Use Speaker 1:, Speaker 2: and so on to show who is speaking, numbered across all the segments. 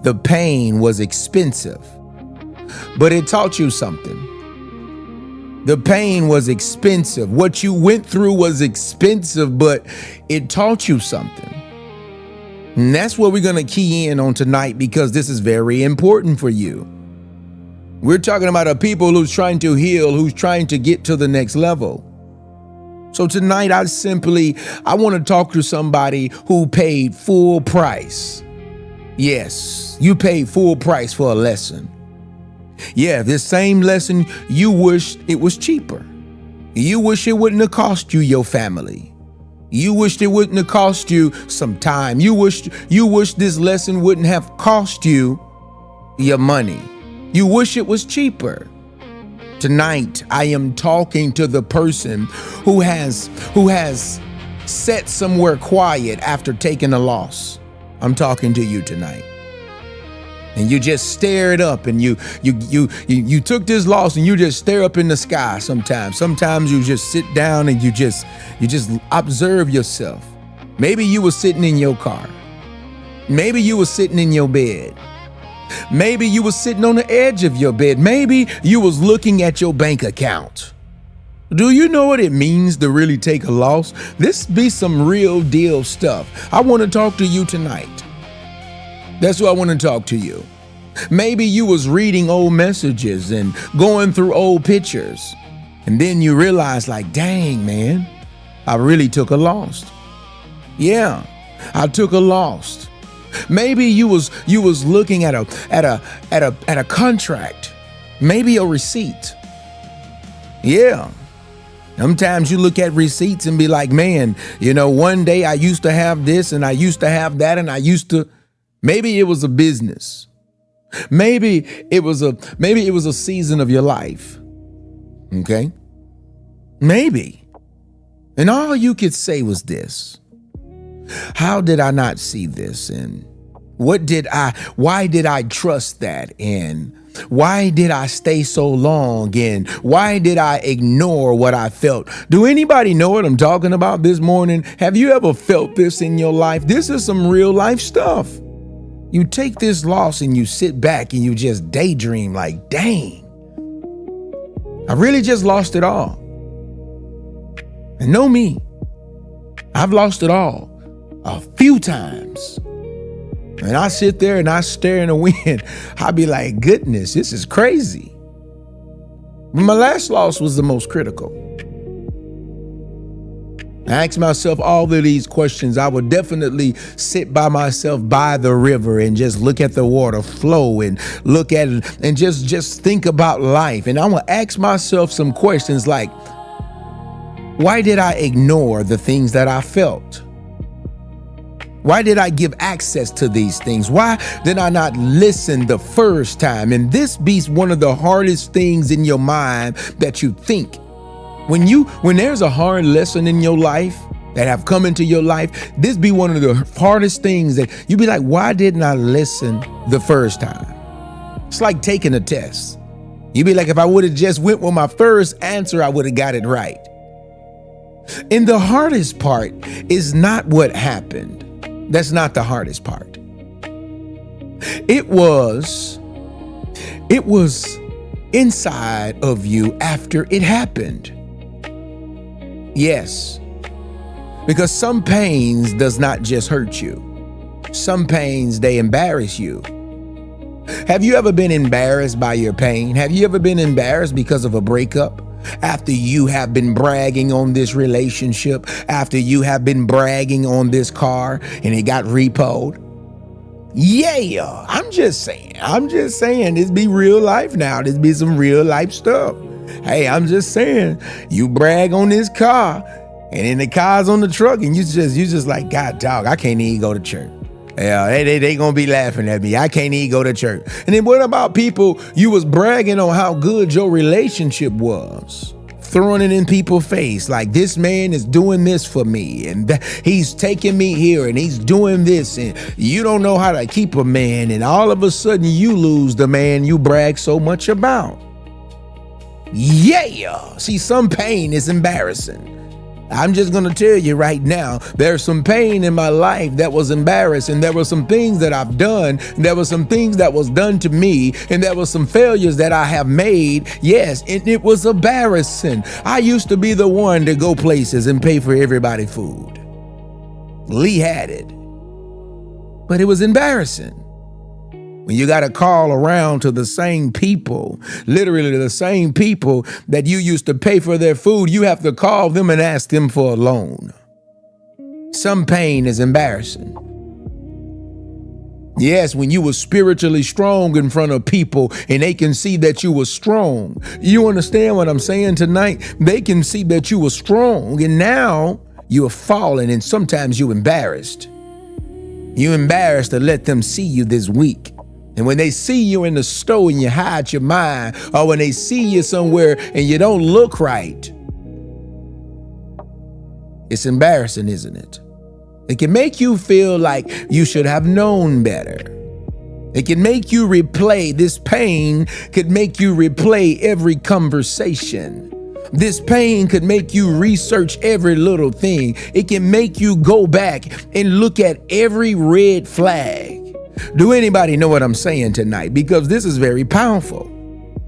Speaker 1: The pain was expensive, but it taught you something. The pain was expensive. What you went through was expensive, but it taught you something. And that's what we're going to key in on tonight, because this is very important for you. We're talking about a people who's trying to heal, who's trying to get to the next level. So tonight, I want to talk to somebody who paid full price. Yes, you paid full price for a lesson. Yeah, this same lesson, you wished it was cheaper. You wish it wouldn't have cost you your family. You wished it wouldn't have cost you some time. You wish this lesson wouldn't have cost you your money. You wish it was cheaper. Tonight, I am talking to the person who has sat somewhere quiet after taking a loss. I'm talking to you tonight. And you just stared up, and you took this loss, and you just stare up in the sky sometimes. Sometimes you just sit down and you just observe yourself. Maybe you were sitting in your car. Maybe you were sitting in your bed. Maybe you were sitting on the edge of your bed. Maybe you was looking at your bank account. Do you know what it means to really take a loss? This be some real deal stuff. I want to talk to you tonight. That's what I want to talk to you. Maybe you was reading old messages and going through old pictures, and then you realize, like, dang, man, I really took a loss. Yeah, I took a loss. Maybe you was looking at a contract, maybe a receipt. Yeah. Sometimes you look at receipts and be like, man, one day I used to have this and I used to have that, and maybe it was a business. Maybe it was a season of your life. Okay? Maybe. And all you could say was this: how did I not see this? And why did I trust that? And why did I stay so long? And why did I ignore what I felt? Do anybody know what I'm talking about this morning? Have you ever felt this in your life? This is some real life stuff. You take this loss and you sit back and you just daydream like, dang, I really just lost it all. And know me, I've lost it all a few times. And I sit there and I stare in the wind. I be like, goodness, this is crazy. But my last loss was the most critical. I asked myself all of these questions. I would definitely sit by myself by the river and just look at the water flow and look at it and just think about life. And I would ask myself some questions like, why did I ignore the things that I felt? Why did I give access to these things? Why did I not listen the first time? And this be one of the hardest things in your mind that you think. When there's a hard lesson in your life that have come into your life, this be one of the hardest things that you be like, why didn't I listen the first time? It's like taking a test. You be like, if I would have just went with my first answer, I would have got it right. And the hardest part is not what happened. That's not the hardest part. It was inside of you after it happened. Yes, because some pains does not just hurt you. Some pains, they embarrass you. Have you ever been embarrassed by your pain? Have you ever been embarrassed because of a breakup? After you have been bragging on this relationship, after you have been bragging on this car and it got repoed? Yeah, I'm just saying, this be real life now. This be some real life stuff. Hey, I'm just saying, you brag on this car and then the car's on the truck and you just like, God dog, I can't even go to church. Yeah, they gonna be laughing at me. I can't even go to church. And then what about people you was bragging on how good your relationship was? Throwing it in people's face like, this man is doing this for me and he's taking me here and he's doing this, and you don't know how to keep a man, and all of a sudden you lose the man you brag so much about. Yeah, see, some pain is embarrassing. I'm just going to tell you right now, there's some pain in my life that was embarrassing. There were some things that I've done. There were some things that was done to me. And there were some failures that I have made. Yes, and it was embarrassing. I used to be the one to go places and pay for everybody food. Lee had it. But it was embarrassing. When you got to call around to the same people, literally the same people that you used to pay for their food, you have to call them and ask them for a loan. Some pain is embarrassing. Yes, when you were spiritually strong in front of people and they can see that you were strong. You understand what I'm saying tonight? They can see that you were strong and now you're falling and sometimes you're embarrassed. You're embarrassed to let them see you this week. And when they see you in the store and you hide your mind, or when they see you somewhere and you don't look right, it's embarrassing, isn't it? It can make you feel like you should have known better. It can make you replay. This pain could make you replay every conversation. This pain could make you research every little thing. It can make you go back and look at every red flag. Do anybody know what I'm saying tonight? Because this is very powerful.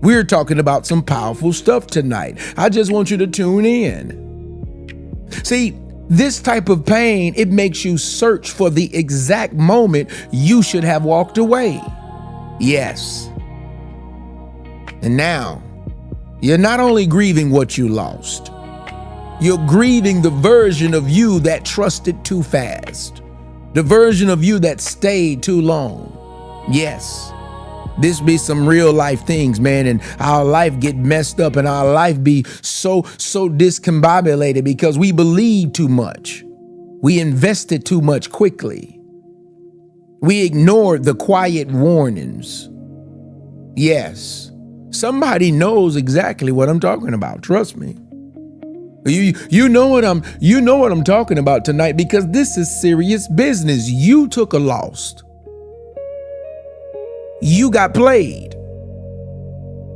Speaker 1: We're talking about some powerful stuff tonight. I just want you to tune in. See, this type of pain, it makes you search for the exact moment you should have walked away. Yes. And now, you're not only grieving what you lost, you're grieving the version of you that trusted too fast. The version of you that stayed too long. Yes, this be some real life things, man, and our life get messed up and our life be so discombobulated because we believe too much. We invested too much quickly. We ignored the quiet warnings. Yes, somebody knows exactly what I'm talking about. Trust me. You know what I'm talking about tonight because this is serious business. You took a loss. You got played.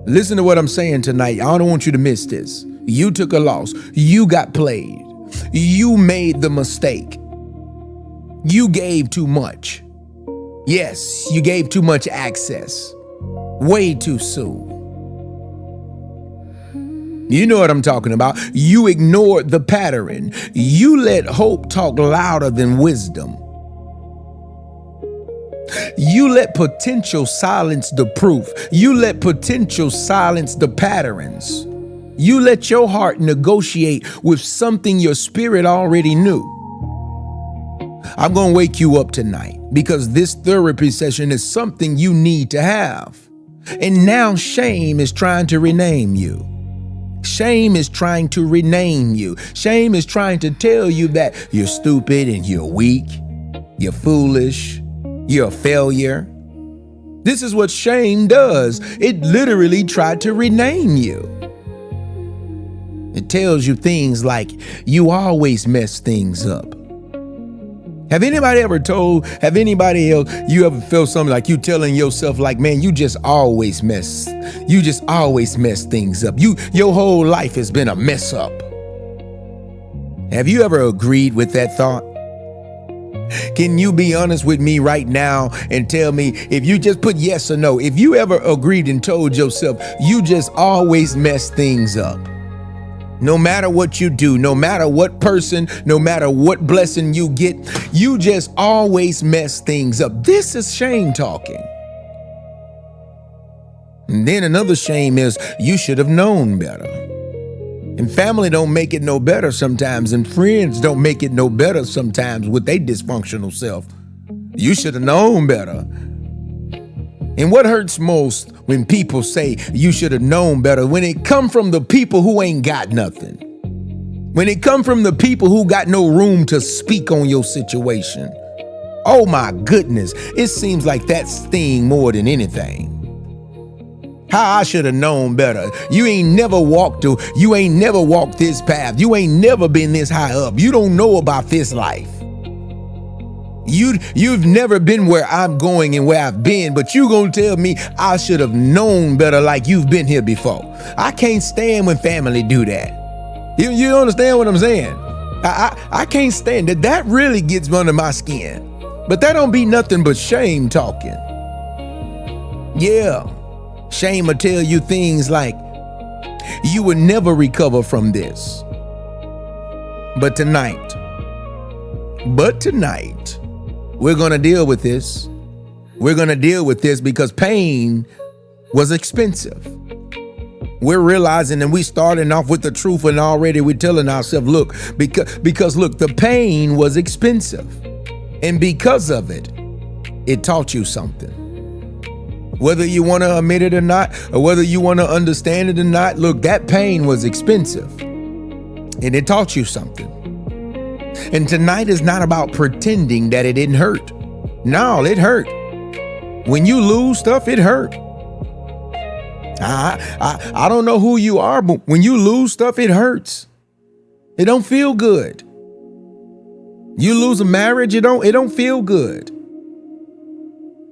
Speaker 1: Listen to what I'm saying tonight. I don't want you to miss this. You took a loss. You got played. You made the mistake. You gave too much. Yes, you gave too much access. Way too soon. You know what I'm talking about. You ignored the pattern. You let hope talk louder than wisdom. You let potential silence the proof. You let potential silence the patterns. You let your heart negotiate with something your spirit already knew. I'm going to wake you up tonight because this therapy session is something you need to have. And now shame is trying to rename you. Shame is trying to rename you. Shame is trying to tell you that you're stupid and you're weak, you're foolish, you're a failure. This is what shame does. It literally tried to rename you. It tells you things like you always mess things up. Have anybody else, you ever felt something like you telling yourself like, man, you just always mess things up. Your whole life has been a mess up. Have you ever agreed with that thought? Can you be honest with me right now and tell me if you just put yes or no, if you ever agreed and told yourself you just always mess things up? No matter what you do, no matter what person, no matter what blessing you get, you just always mess things up. This is shame talking. And then another shame is you should have known better. And family don't make it no better sometimes, and friends don't make it no better sometimes with their dysfunctional self. You should have known better. And what hurts most when people say you should have known better, when it come from the people who ain't got nothing. When it come from the people who got no room to speak on your situation. Oh my goodness, it seems like that sting more than anything. How I should have known better. You ain't never walked this path. You ain't never been this high up. You don't know about this life. You've never been where I'm going and where I've been, but you gonna tell me I should have known better like you've been here before. I can't stand when family do that. You understand what I'm saying? I can't stand it. That really gets under my skin. But that don't be nothing but shame talking. Yeah. Shame will tell you things like, you will never recover from this. But tonight, we're going to deal with this. We're going to deal with this because pain was expensive. We're realizing, and we starting off with the truth, and already we're telling ourselves, look, because look, the pain was expensive. And because of it, it taught you something. Whether you want to admit it or not, or whether you want to understand it or not, look, that pain was expensive. And it taught you something. And tonight is not about pretending that it didn't hurt. No, it hurt. When you lose stuff, it hurt. I don't know who you are, but when you lose stuff, it hurts. It don't feel good. You lose a marriage, it don't feel good.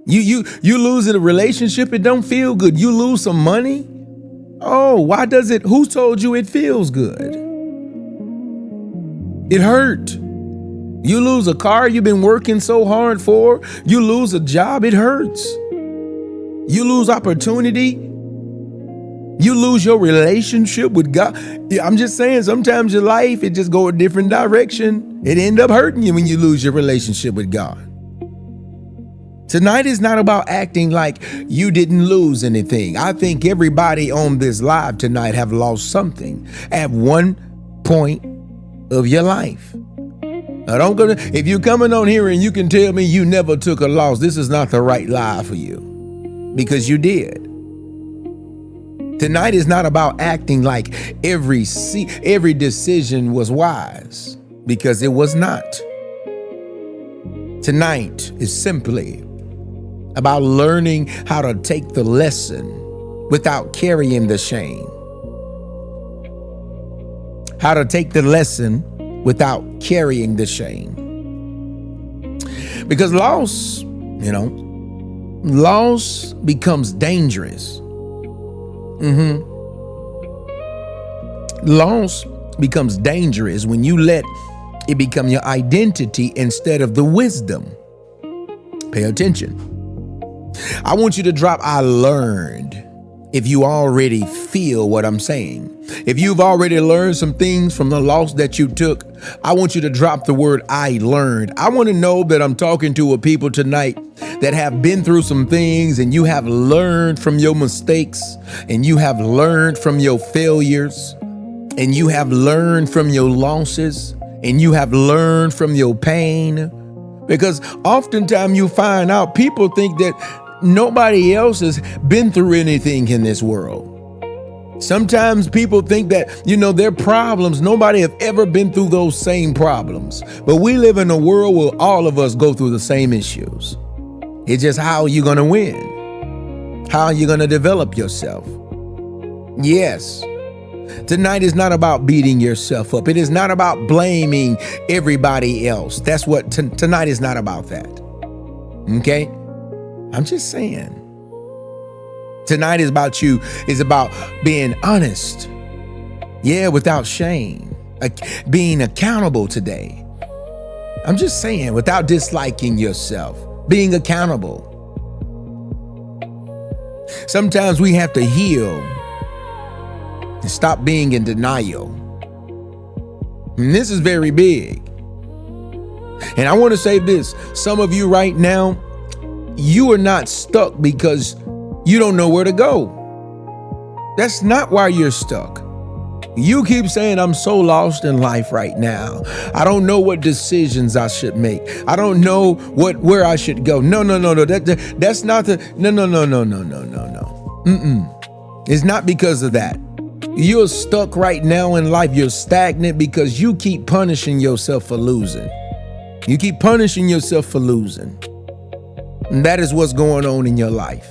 Speaker 1: You lose a relationship, it don't feel good. You lose some money. Oh, why does it? Who told you it feels good? It hurt. You lose a car you've been working so hard for. You lose a job, it hurts. You lose opportunity. You lose your relationship with God. I'm just saying, sometimes your life, it just go a different direction. It end up hurting you when you lose your relationship with God. Tonight is not about acting like you didn't lose anything. I think everybody on this live tonight have lost something at one point of your life. Now if you're coming on here and you can tell me you never took a loss, this is not the right live for you, because you did. Tonight is not about acting like every decision was wise, because it was not. Tonight is simply about learning how to take the lesson without carrying the shame. How to take the lesson without carrying the shame. Because loss becomes dangerous. Loss becomes dangerous when you let it become your identity instead of the wisdom. Pay attention. I want you to drop "I learned" if you already feel what I'm saying. If you've already learned some things from the loss that you took, I want you to drop the word "I learned." I want to know that I'm talking to a people tonight that have been through some things, and you have learned from your mistakes, and you have learned from your failures, and you have learned from your losses, and you have learned from your pain. Because oftentimes you find out people think that nobody else has been through anything in this world. Sometimes people think that, their problems, nobody have ever been through those same problems. But we live in a world where all of us go through the same issues. It's just how you're going to win, how you're going to develop yourself. Yes. Tonight is not about beating yourself up. It is not about blaming everybody else. That's what tonight is not about that. Okay? I'm just saying. Tonight is about being honest. Yeah, without shame. Being accountable today. I'm just saying, without disliking yourself. Being accountable. Sometimes we have to heal and stop being in denial. And this is very big. And I want to say this. Some of you right now, you are not stuck because you don't know where to go. That's not why you're stuck. You keep saying, I'm so lost in life right now. I don't know what decisions I should make. I don't know where I should go. No. That's not the, no. It's not because of that. You're stuck right now in life. You're stagnant because you keep punishing yourself for losing. You keep punishing yourself for losing. And that is what's going on in your life.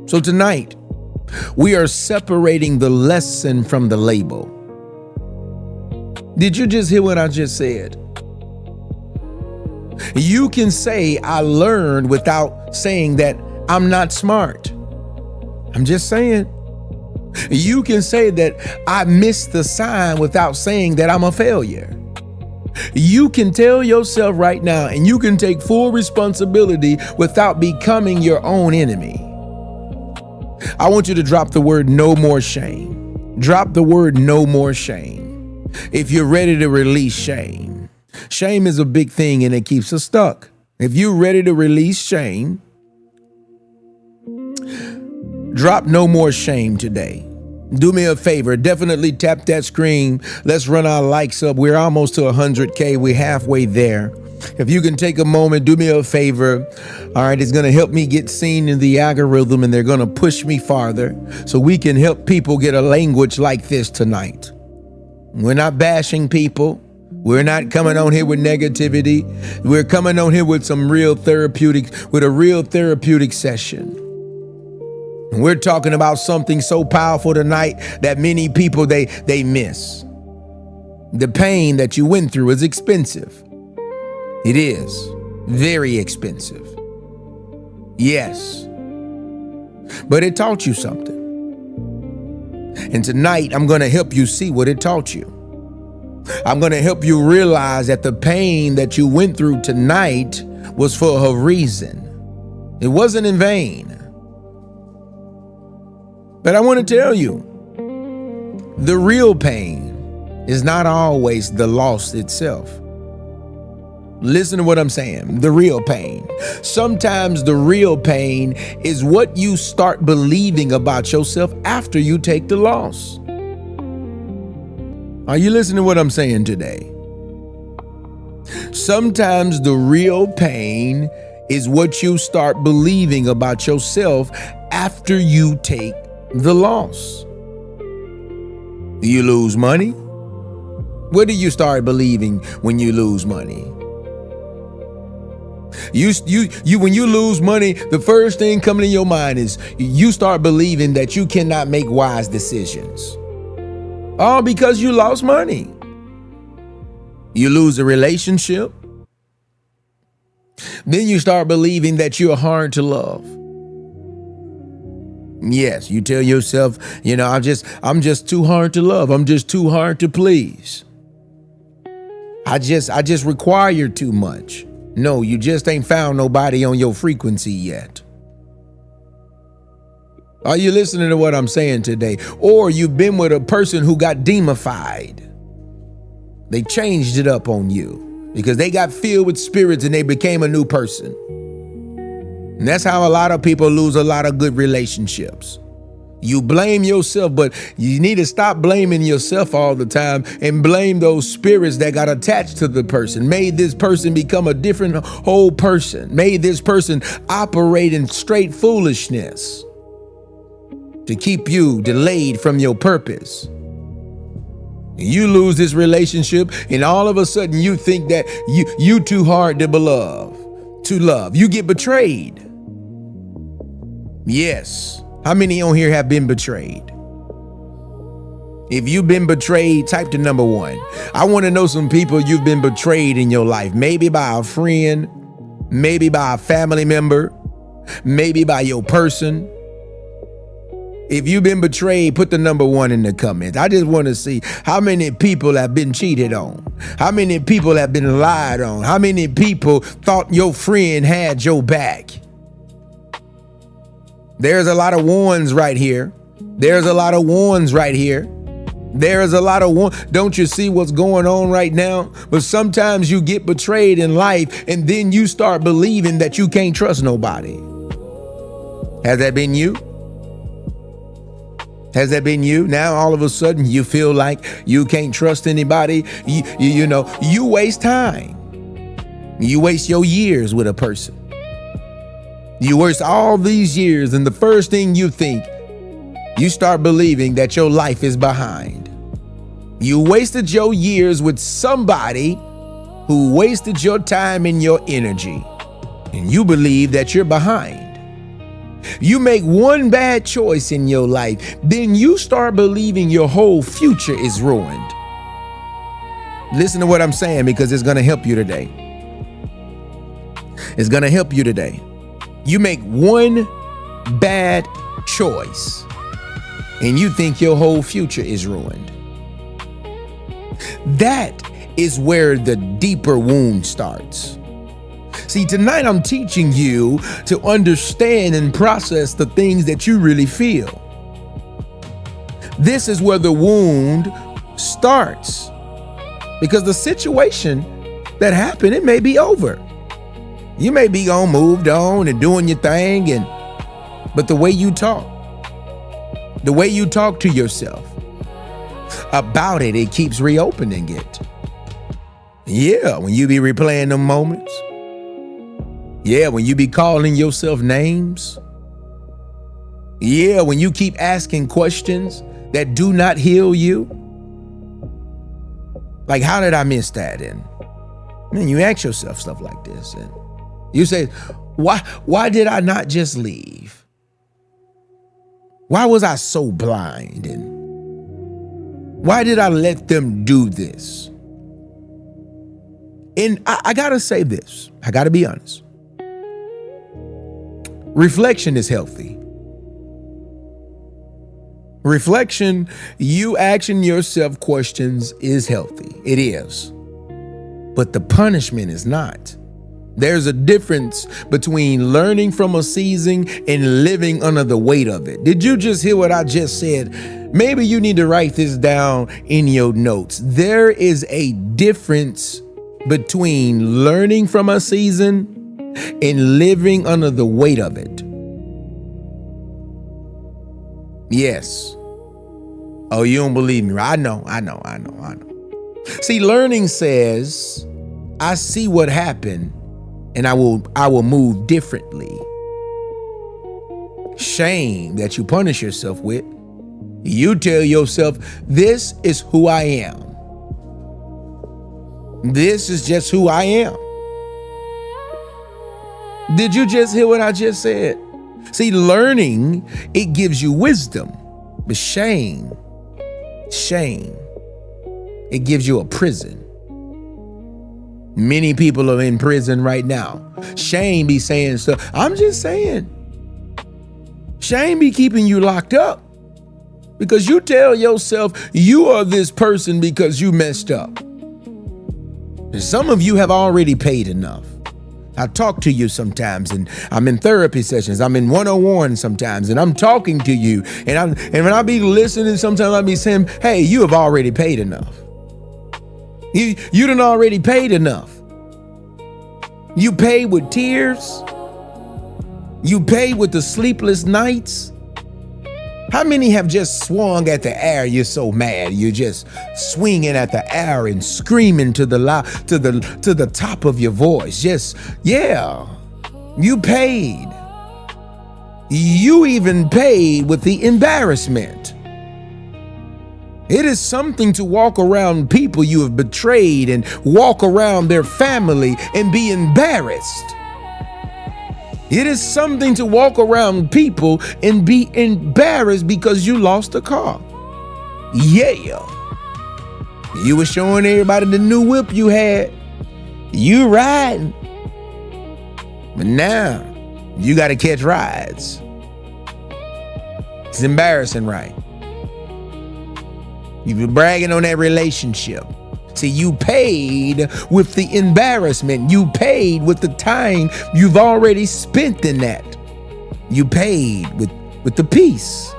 Speaker 1: So tonight, we are separating the lesson from the label. Did you just hear what I just said? You can say, I learned, without saying that I'm not smart. I'm just saying. You can say that I missed the sign without saying that I'm a failure. You can tell yourself right now, and you can take full responsibility without becoming your own enemy. I want you to drop the word no more shame. Drop the word no more shame. If you're ready to release shame. Shame is a big thing and it keeps us stuck. If you're ready to release shame, drop no more shame today. Do me a favor, definitely tap that screen. Let's run our likes up. We're almost to 100K. We're halfway there. If you can take a moment, do me a favor. All right, it's going to help me get seen in the algorithm, and they're going to push me farther so we can help people get a language like this tonight. We're not bashing people. We're not coming on here with negativity. We're coming on here with some real therapeutic, with a real therapeutic session. We're talking about something so powerful tonight that many people, they miss. The pain that you went through is expensive. It is very expensive. Yes. But it taught you something. And tonight, I'm going to help you see what it taught you. I'm going to help you realize that the pain that you went through tonight was for a reason. It wasn't in vain. But I want to tell you, the real pain is not always the loss itself. Listen to what I'm saying. The real pain. Sometimes the real pain is what you start believing about yourself after you take the loss. Are you listening to what I'm saying today? Sometimes the real pain is what you start believing about yourself after you take the loss. You lose money? What do you start believing when you lose money? When you lose money, the first thing coming in your mind is you start believing that you cannot make wise decisions. All because you lost money. You lose a relationship. Then you start believing that you're hard to love. Yes, you tell yourself, I'm just too hard to love. I'm just too hard to please. I just require too much. No, you just ain't found nobody on your frequency yet. Are you listening to what I'm saying today? Or you've been with a person who got demonified. They changed it up on you because they got filled with spirits and they became a new person. And that's how a lot of people lose a lot of good relationships. You blame yourself, but you need to stop blaming yourself all the time and blame those spirits that got attached to the person. Made this person become a different whole person. Made this person operate in straight foolishness to keep you delayed from your purpose. You lose this relationship and all of a sudden you think that you too hard to love. You get betrayed. Yes. How many on here have been betrayed? If you've been betrayed, type the number 1. I want to know some people you've been betrayed in your life. Maybe by a friend, maybe by a family member, maybe by your person. If you've been betrayed, put the number 1 in the comments. I just want to see how many people have been cheated on. How many people have been lied on. How many people thought your friend had your back. There's a lot of ones right here. There's a lot of ones right here. There's a lot of one. Don't you see what's going on right now? But sometimes you get betrayed in life and then you start believing that you can't trust nobody. Has that been you? Has that been you? Now all of a sudden you feel like you can't trust anybody. You waste time. You waste your years with a person. You waste all these years, and the first thing you think, you start believing that your life is behind. You wasted your years with somebody who wasted your time and your energy, and you believe that you're behind. You make one bad choice in your life, then you start believing your whole future is ruined. Listen to what I'm saying because it's going to help you today. It's going to help you today. You make one bad choice and you think your whole future is ruined. That is where the deeper wound starts. See, tonight I'm teaching you to understand and process the things that you really feel. This is where the wound starts, because the situation that happened, it may be over. You may be moved on and doing your thing, but the way you talk to yourself about it, it keeps reopening it. Yeah, when you be replaying them moments. Yeah, when you be calling yourself names. Yeah, when you keep asking questions that do not heal you. Like, how did I miss that? And then you ask yourself stuff like this, and you say, why did I not just leave? Why was I so blind? And why did I let them do this? And I gotta say this, I gotta be honest. Reflection is healthy. Reflection, you asking yourself questions, is healthy. It is. But the punishment is not. There's a difference between learning from a season and living under the weight of it. Did you just hear what I just said? Maybe you need to write this down in your notes. There is a difference between learning from a season and living under the weight of it. Yes. Oh, you don't believe me? I know. See, learning says, I see what happened and I will move differently. Shame that you punish yourself with, you tell yourself, this is who I am. This is just who I am. Did you just hear what I just said? See, learning, it gives you wisdom, but shame, it gives you a prison. Many people are in prison right now. Shame be saying stuff. I'm just saying. Shame be keeping you locked up because you tell yourself you are this person because you messed up. And some of you have already paid enough. I talk to you sometimes, and I'm in therapy sessions. I'm in 101 sometimes, and I'm talking to you. And when I be listening, sometimes I be saying, hey, you have already paid enough. You done already paid enough. You paid with tears. You paid with the sleepless nights. How many have just swung at the air? You're so mad. You're just swinging at the air and screaming to the top of your voice. Just, yeah, you paid. You even paid with the embarrassment. It is something to walk around people you have betrayed and walk around their family and be embarrassed. It is something to walk around people and be embarrassed because you lost a car. Yeah. You were showing everybody the new whip you had. You riding. But now you got to catch rides. It's embarrassing, right? You've been bragging on that relationship. See, you paid with the embarrassment. You paid with the time you've already spent in that. You paid with the peace.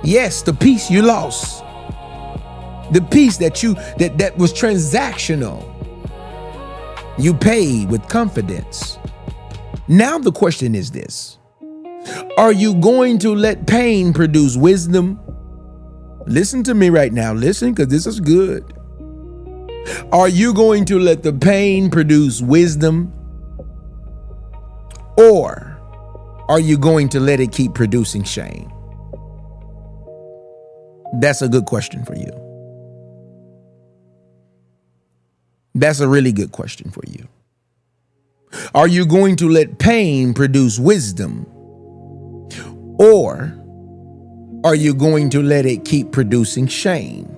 Speaker 1: Yes, the peace you lost. The peace that was transactional. You paid with confidence. Now the question is this. Are you going to let pain produce wisdom? Listen to me right now. Listen, because this is good. Are you going to let the pain produce wisdom? Or are you going to let it keep producing shame? That's a good question for you. That's a really good question for you. Are you going to let pain produce wisdom? Or are you going to let it keep producing shame?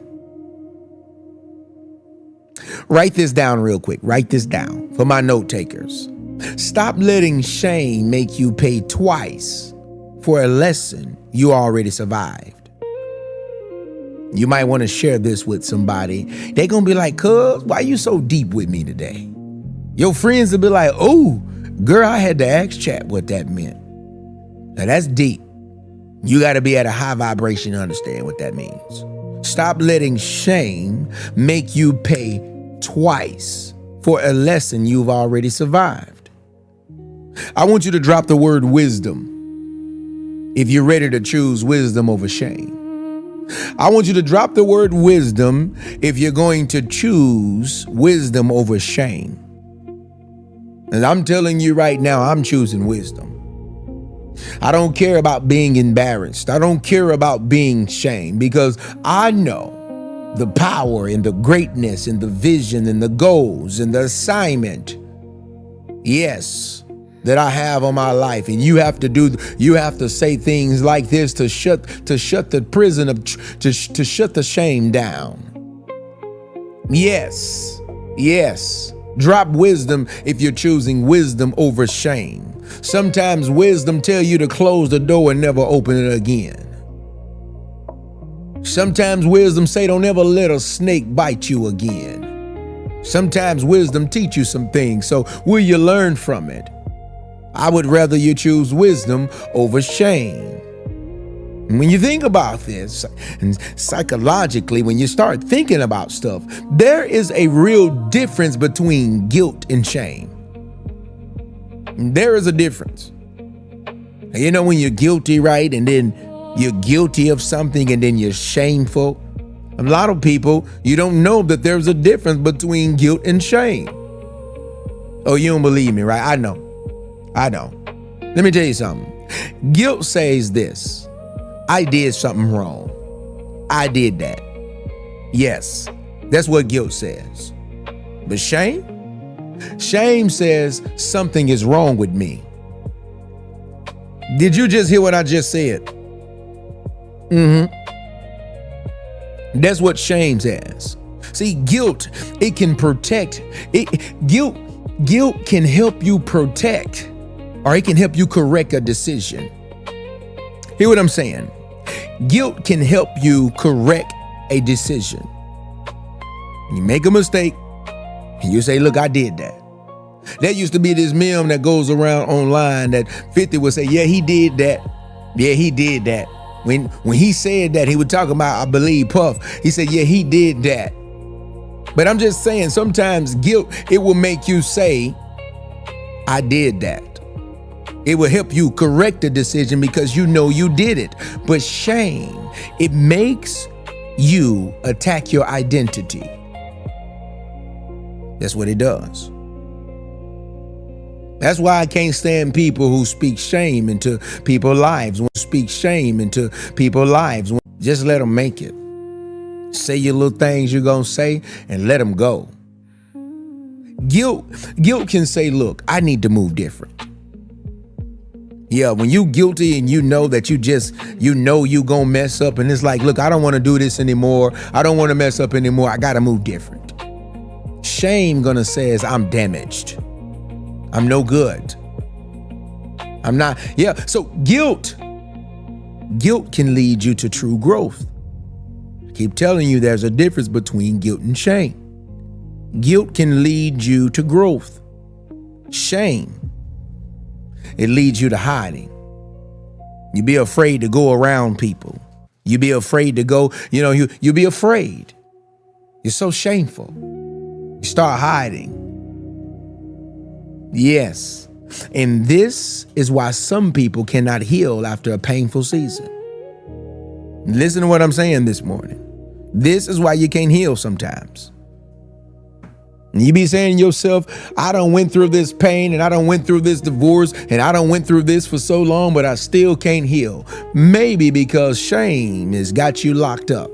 Speaker 1: Write this down real quick. Write this down for my note takers. Stop letting shame make you pay twice for a lesson you already survived. You might want to share this with somebody. They're going to be like, cuz, why you so deep with me today? Your friends will be like, oh, girl, I had to ask chat what that meant. Now that's deep. You got to be at a high vibration to understand what that means. Stop letting shame make you pay twice for a lesson you've already survived. I want you to drop the word wisdom if you're ready to choose wisdom over shame. I want you to drop the word wisdom if you're going to choose wisdom over shame. And I'm telling you right now, I'm choosing wisdom. I don't care about being embarrassed. I don't care about being shamed, because I know the power and the greatness and the vision and the goals and the assignment, yes, that I have on my life. And you have to say things like this to shut the prison of, to shut the shame down. Yes. Drop wisdom if you're choosing wisdom over shame. Sometimes wisdom tell you to close the door and never open it again. Sometimes wisdom say don't ever let a snake bite you again. Sometimes wisdom teach you some things, so will you learn from it? I would rather you choose wisdom over shame. And when you think about this, and psychologically, when you start thinking about stuff, there is a real difference between guilt and shame. There is a difference. You know, when you're guilty, right? And then you're guilty of something and then you're shameful. A lot of people, you don't know that there's a difference between guilt and shame. Oh, you don't believe me, right? I know. Let me tell you something. Guilt says this: I did something wrong. I did that. Yes, that's what guilt says. But shame says something is wrong with me. Did you just hear what I just said? That's what shame says. See, guilt, it can protect. Guilt can help you protect, or it can help you correct a decision. Hear what I'm saying? Guilt can help you correct a decision. You make a mistake and you say, look, I did that. There used to be this meme that goes around online that 50 would say, yeah, he did that. Yeah, he did that. When he said that, he would talk about, I believe, Puff. He said, yeah, he did that. But I'm just saying, sometimes guilt, it will make you say, I did that. It will help you correct the decision because you know you did it. But shame, it makes you attack your identity. That's what it does. That's why I can't stand people who speak shame into people's lives. Just let them make it. Say your little things you're going to say and let them go. Guilt can say, look, I need to move different. Yeah, when you guilty and you know that you gonna mess up, and it's like, look, I don't want to do this anymore. I don't want to mess up anymore. I got to move different. Shame gonna says, I'm damaged. I'm no good. I'm not. Yeah, so guilt can lead you to true growth. I keep telling you there's a difference between guilt and shame. Guilt can lead you to growth. Shame, it leads you to hiding. You be afraid to go around people. You be afraid to go, you be afraid. You're so shameful. You start hiding. Yes. And this is why some people cannot heal after a painful season. Listen to what I'm saying this morning. This is why you can't heal sometimes. You be saying to yourself, I done went through this pain and I done went through this divorce and I done went through this for so long, but I still can't heal. Maybe because shame has got you locked up.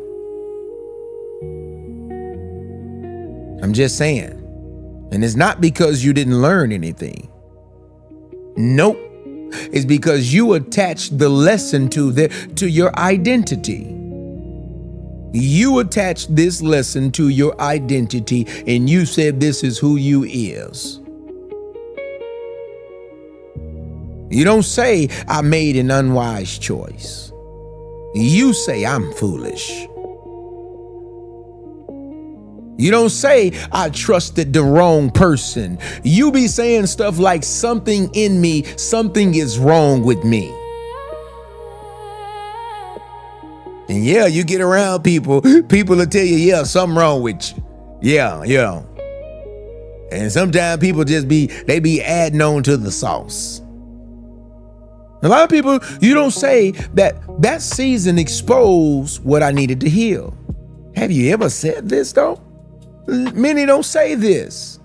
Speaker 1: I'm just saying. And it's not because you didn't learn anything. Nope. It's because you attached the lesson to your identity. You attached this lesson to your identity and you said this is who you is. You don't say I made an unwise choice. You say I'm foolish. You don't say, I trusted the wrong person. You be saying stuff like, something in me, something is wrong with me. And yeah, you get around people will tell you, yeah, something wrong with you. Yeah. And sometimes people they be adding on to the sauce. A lot of people, you don't say that season exposed what I needed to heal. Have you ever said this though? Many don't say this.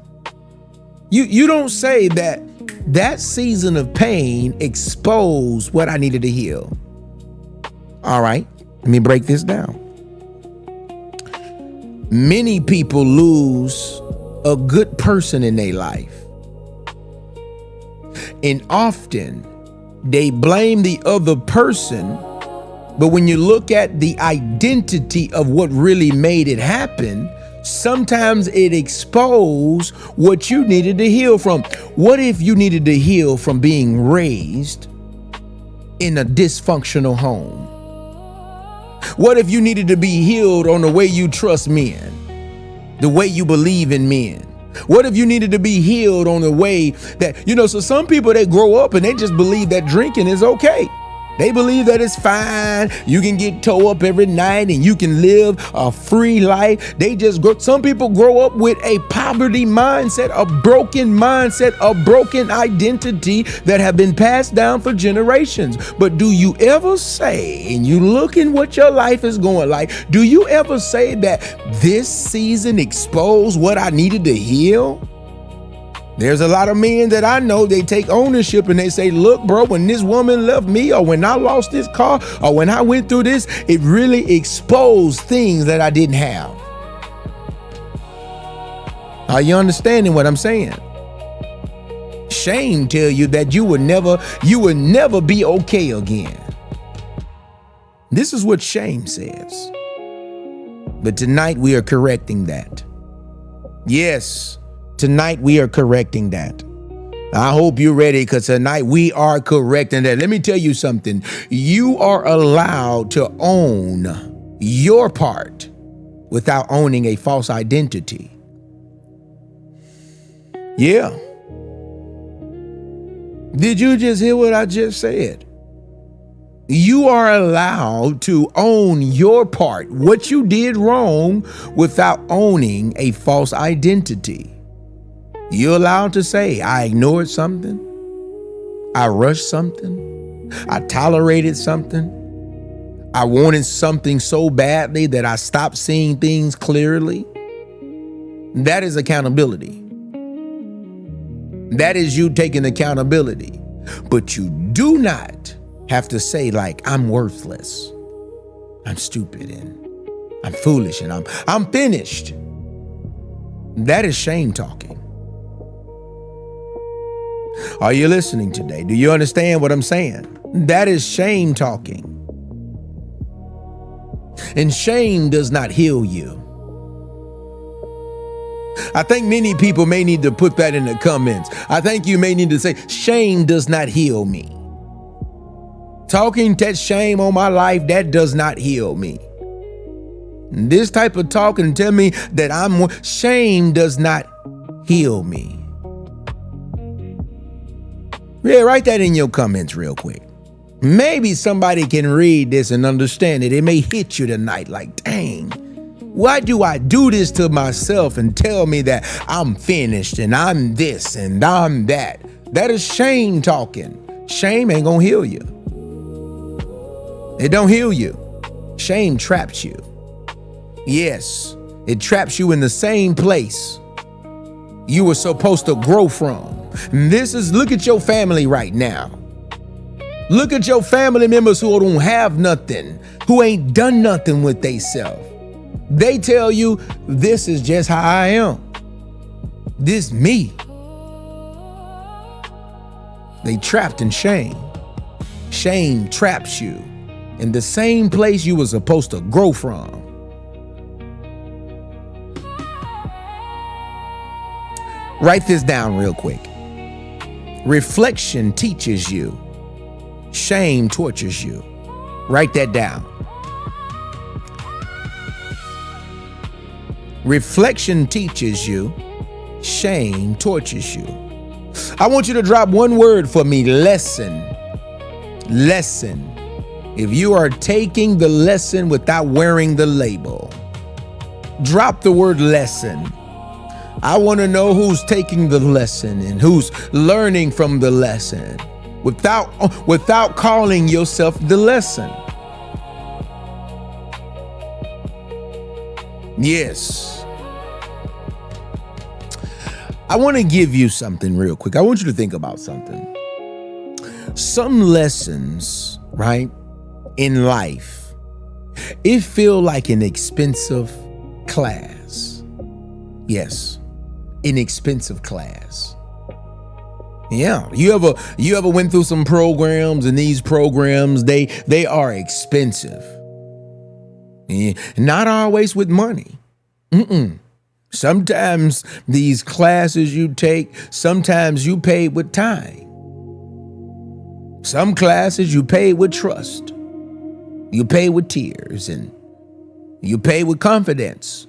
Speaker 1: You don't say that season of pain exposed what I needed to heal. All right, let me break this down. Many people lose a good person in their life. And often they blame the other person, but when you look at the identity of what really made it happen, sometimes it exposed what you needed to heal from. What if you needed to heal from being raised in a dysfunctional home? What if you needed to be healed on the way you trust men, the way you believe in men? What if you needed to be healed on the way that, so some people, they grow up and they just believe that drinking is okay. They believe that it's fine. You can get toe up every night and you can live a free life. Some people grow up with a poverty mindset, a broken identity that have been passed down for generations. But do you ever say, and you look in what your life is going like, do you ever say that this season exposed what I needed to heal? There's a lot of men that I know, they take ownership and they say, look, bro, when this woman left me, or when I lost this car, or when I went through this, it really exposed things that I didn't have. Are you understanding what I'm saying? Shame tell you that you will never be okay again. This is what shame says. But tonight we are correcting that. Yes. Tonight we are correcting that. I hope you're ready, because tonight we are correcting that. Let me tell you something. You are allowed to own your part without owning a false identity. Yeah. Did you just hear what I just said? You are allowed to own your part, what you did wrong, without owning a false identity. You're allowed to say, I ignored something, I rushed something, I tolerated something, I wanted something so badly that I stopped seeing things clearly. That is accountability. That is you taking accountability. But you do not have to say, like, I'm worthless, I'm stupid, and I'm foolish, and I'm finished. That is shame talking. Are you listening today? Do you understand what I'm saying? That is shame talking. And shame does not heal you. I think many people may need to put that in the comments. I think you may need to say, shame does not heal me. Talking that shame on my life, that does not heal me. This type of talking tell me that shame does not heal me. Yeah, write that in your comments real quick. Maybe somebody can read this and understand it. It may hit you tonight like, dang, why do I do this to myself and tell me that I'm finished and I'm this and I'm that? That is shame talking. Shame ain't gonna heal you. It don't heal you. Shame traps you. Yes, it traps you in the same place you were supposed to grow from. And look at your family right now. Look at your family members who don't have nothing, who ain't done nothing with theyself. They tell you, this is just how I am. This me. They trapped in shame. Shame traps you in the same place you were supposed to grow from. Write this down real quick. Reflection teaches you. Shame tortures you. Write that down. Reflection teaches you. Shame tortures you. I want you to drop one word for me. Lesson. Lesson. If you are taking the lesson without wearing the label, drop the word lesson. I want to know who's taking the lesson and who's learning from the lesson without calling yourself the lesson. Yes. I want to give you something real quick. I want you to think about something. Some lessons, right, in life, it feel like an expensive class. Yes, an expensive class. Yeah, you ever went through some programs, and these programs, they are expensive. Yeah, not always with money. Sometimes these classes you take, sometimes you pay with time. Some classes you pay with trust. You pay with tears, and you pay with confidence.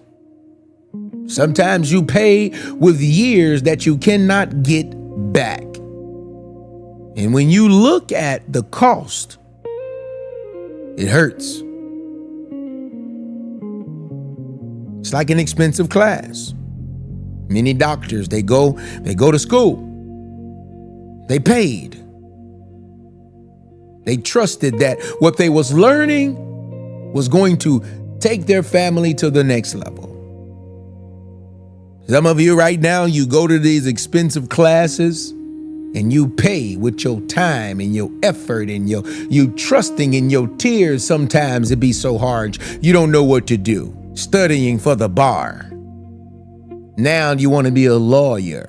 Speaker 1: Sometimes you pay with years that you cannot get back. And when you look at the cost, it hurts. It's like an expensive class. Many doctors, they go to school. They paid. They trusted that what they was learning was going to take their family to the next level. Some of you right now, you go to these expensive classes and you pay with your time and your effort and you trusting in your tears. Sometimes it be so hard, you don't know what to do. Studying for the bar. Now you want to be a lawyer.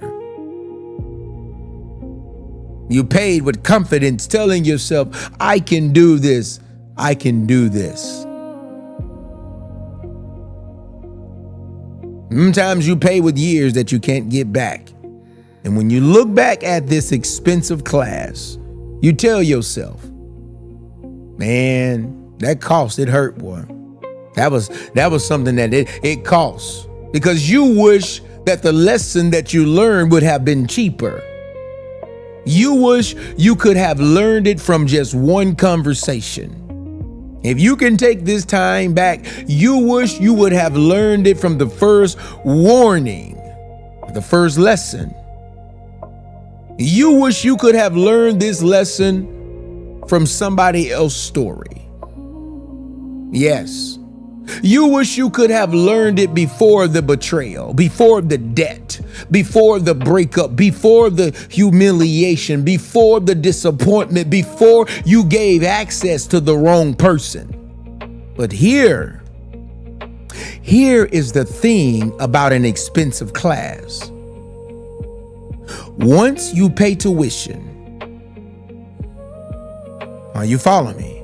Speaker 1: You paid with confidence, telling yourself, I can do this. I can do this. Sometimes you pay with years that you can't get back. And when you look back at this expensive class, you tell yourself, man, that cost, it hurt, boy. That was something that it costs, because you wish that the lesson that you learned would have been cheaper. You wish you could have learned it from just one conversation. If you can take this time back, you wish you would have learned it from the first warning, the first lesson. You wish you could have learned this lesson from somebody else's story. Yes. You wish you could have learned it before the betrayal, before the debt, before the breakup, before the humiliation, before the disappointment, before you gave access to the wrong person. But here is the thing about an expensive class. Once you pay tuition, are you following me?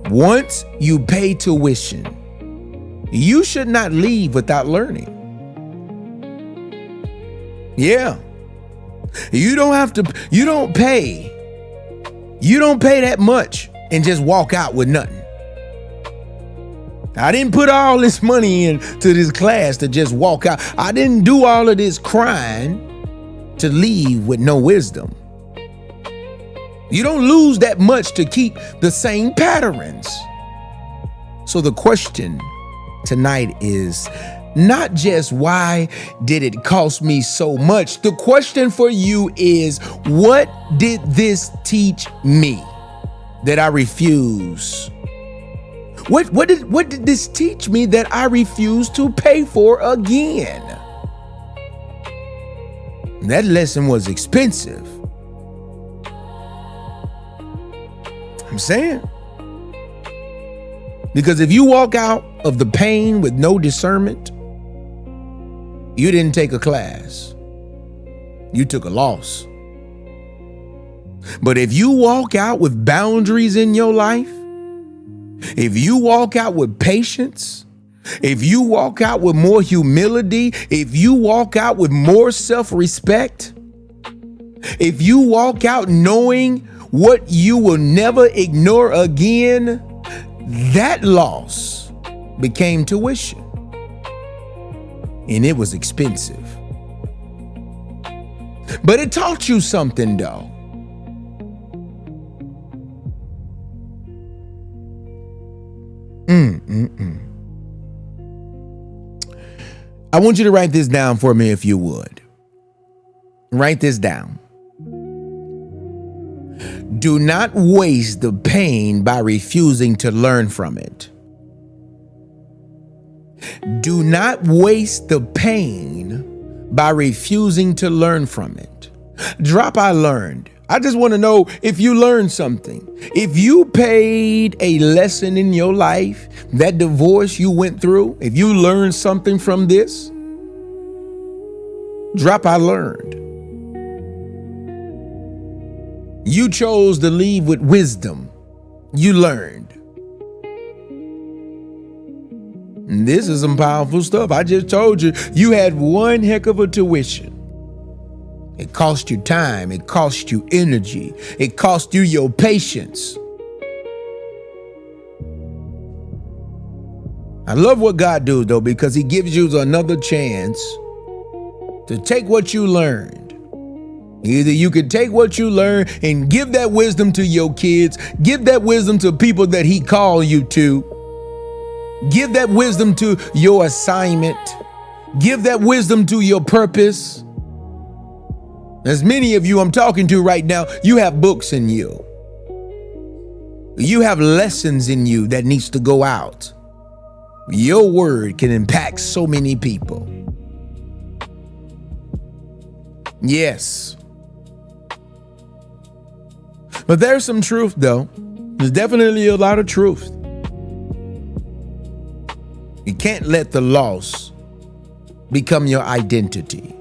Speaker 1: Once you pay tuition, you should not leave without learning. Yeah. You don't pay that much and just walk out with nothing. I didn't put all this money into this class to just walk out. I didn't do all of this crying to leave with no wisdom. You don't lose that much to keep the same patterns. So the question tonight is not just why did it cost me so much? The question for you is, what did this teach me that I refuse? What did this teach me that I refuse to pay for again? That lesson was expensive. I'm saying. Because if you walk out of the pain with no discernment, you didn't take a class. You took a loss. But if you walk out with boundaries in your life, if you walk out with patience, if you walk out with more humility, if you walk out with more self-respect, if you walk out knowing what you will never ignore again, that loss became tuition. and it was expensive. But it taught you something, though. I want you to write this down for me if you would. Write this down. Do not waste the pain by refusing to learn from it. Do not waste the pain by refusing to learn from it. Drop I learned. I just want to know if you learned something. If you paid a lesson in your life, that divorce you went through, if you learned something from this, drop I learned. You chose to leave with wisdom. You learned. And this is some powerful stuff. I just told you, you had one heck of a tuition. It cost you time. It cost you energy. It cost you your patience. I love what God does, though, because he gives you another chance to take what you learned. Either you can take what you learn and give that wisdom to your kids, give that wisdom to people that he called you to, give that wisdom to your assignment, give that wisdom to your purpose. As many of you I'm talking to right now, you have books in you. You have lessons in you that needs to go out. Your word can impact so many people. Yes. But there's some truth, though. There's definitely a lot of truth. You can't let the loss become your identity.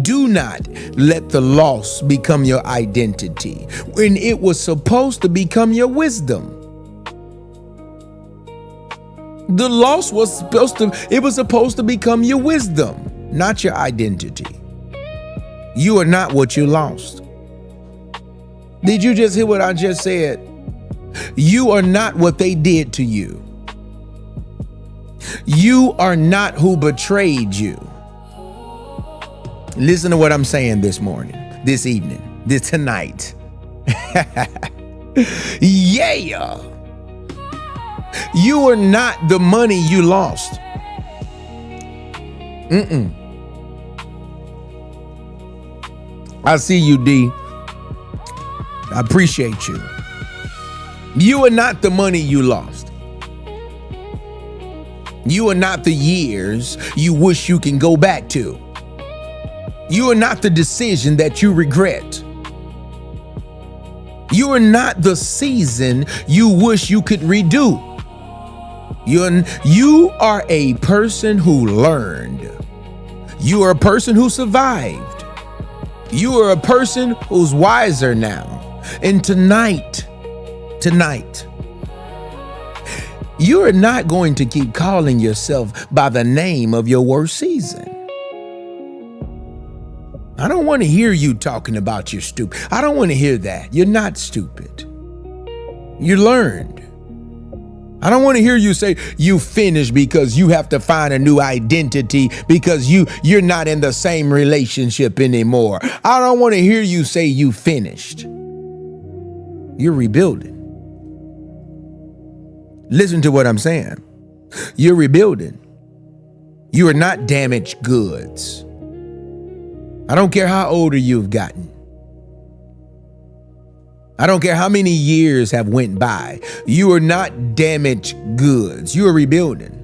Speaker 1: Do not let the loss become your identity when it was supposed to become your wisdom. The loss was supposed to become your wisdom, not your identity. You are not what you lost. Did you just hear what I just said? You are not what they did to you. You are not who betrayed you. Listen to what I'm saying this morning, this evening, tonight. Yeah. You are not the money you lost. I see you, D. I appreciate you. You are not the money you lost. You are not the years you wish you can go back to. You are not the decision that you regret. You are not the season you wish you could redo. You are a person who learned. You are a person who survived. You are a person who's wiser now. And tonight, you are not going to keep calling yourself by the name of your worst season. I don't want to hear you talking about you're stupid. I don't want to hear that. You're not stupid. You learned. I don't want to hear you say you finished because you have to find a new identity because you're not in the same relationship anymore. I don't want to hear you say you finished. You're rebuilding. Listen to what I'm saying. You're rebuilding. You are not damaged goods. I don't care how older you've gotten. I don't care how many years have went by. You are not damaged goods. You are rebuilding.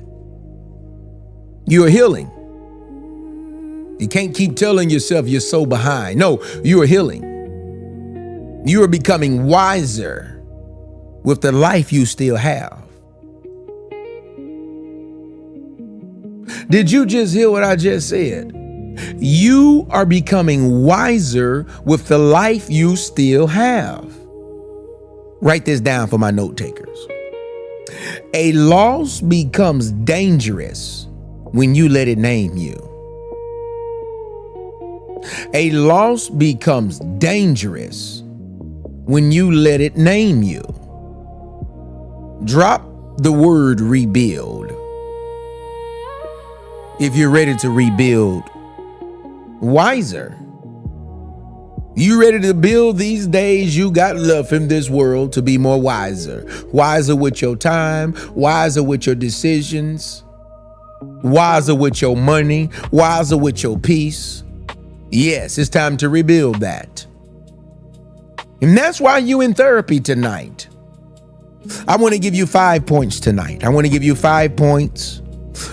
Speaker 1: You are healing. You can't keep telling yourself you're so behind. No, you are healing. You are becoming wiser with the life you still have. Did you just hear what I just said? You are becoming wiser with the life you still have. Write this down for my note takers. A loss becomes dangerous when you let it name you. A loss becomes dangerous when you let it name you. Drop the word rebuild. if you're ready to rebuild wiser. You ready to build these days you got left in this world to be more wiser. Wiser with your time, wiser with your decisions, wiser with your money, wiser with your peace. Yes, it's time to rebuild that. And that's why you in therapy tonight. I want to give you 5 points tonight. I want to give you 5 points.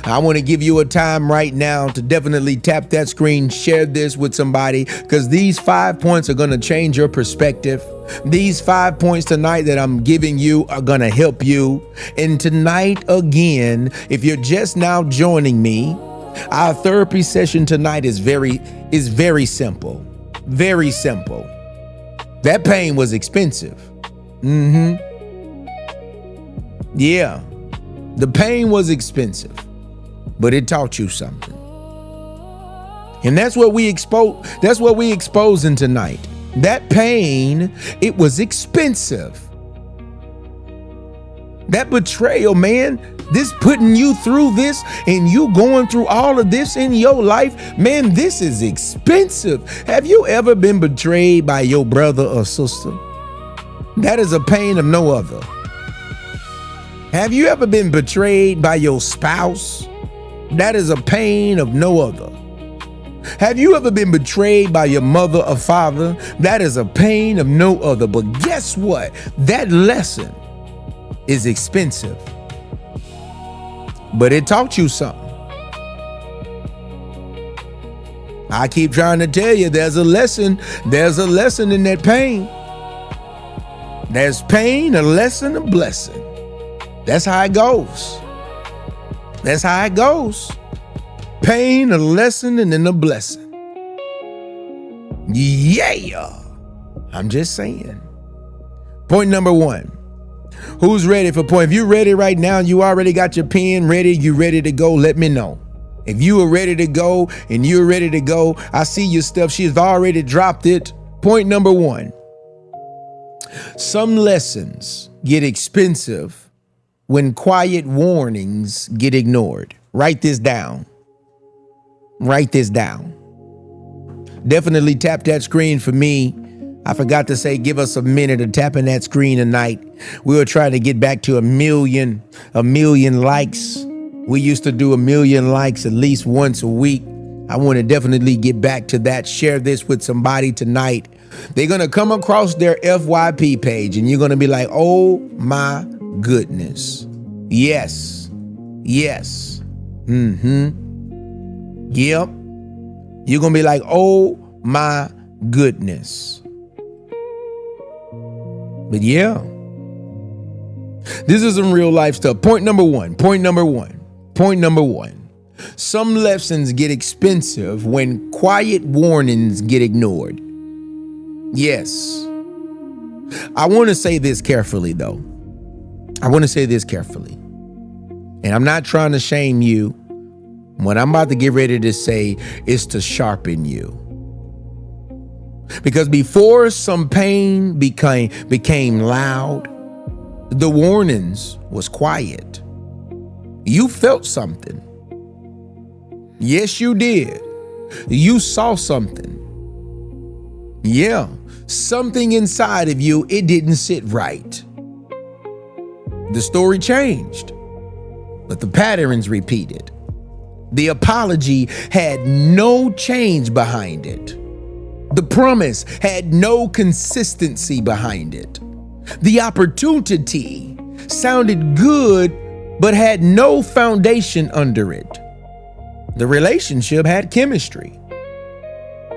Speaker 1: I want to give you a time right now to definitely tap that screen, share this with somebody, because these 5 points are going to change your perspective. These 5 points tonight that I'm giving you are going to help you. And tonight, again, if you're just now joining me, our therapy session tonight is very simple. Very simple. That pain was expensive. Yeah, the pain was expensive, but it taught you something. And that's what we exposing tonight. That pain, it was expensive. That betrayal, man, this putting you through this and you going through all of this in your life, man, this is expensive. Have you ever been betrayed by your brother or sister? That is a pain of no other. Have you ever been betrayed by your spouse? That is a pain of no other. Have you ever been betrayed by your mother or father? That is a pain of no other. But guess what? That lesson is expensive. But it taught you something. I keep trying to tell you, there's a lesson. There's a lesson in that pain. There's pain, a lesson, a blessing. That's how it goes. That's how it goes. Pain, a lesson, and then a blessing. Yeah. I'm just saying. Point number 1. Who's ready for point? If you're ready right now, you already got your pen ready, you ready to go, let me know. If you are ready to go and you're ready to go, I see your stuff. She's already dropped it. Point number 1. Some lessons get expensive when quiet warnings get ignored. Write this down. Write this down. Definitely tap that screen for me. I forgot to say, give us a minute of tapping that screen tonight. We were trying to get back to a million likes. We used to do 1 million likes at least once a week. I want to definitely get back to that. Share this with somebody tonight. They're going to come across their FYP page and you're going to be like, oh my goodness. Yes. Yes. Yep. You're going to be like, oh my goodness. But yeah, this is some real life stuff. Point number one. Some lessons get expensive when quiet warnings get ignored. Yes. I want to say this carefully, though. And I'm not trying to shame you. What I'm about to get ready to say is to sharpen you. Because before some pain became loud, the warnings was quiet. You felt something. Yes, you did. You saw something. Yeah, something inside of you, it didn't sit right. The story changed, but the patterns repeated. The apology had no change behind it. The promise had no consistency behind it. The opportunity sounded good, but had no foundation under it. The relationship had chemistry,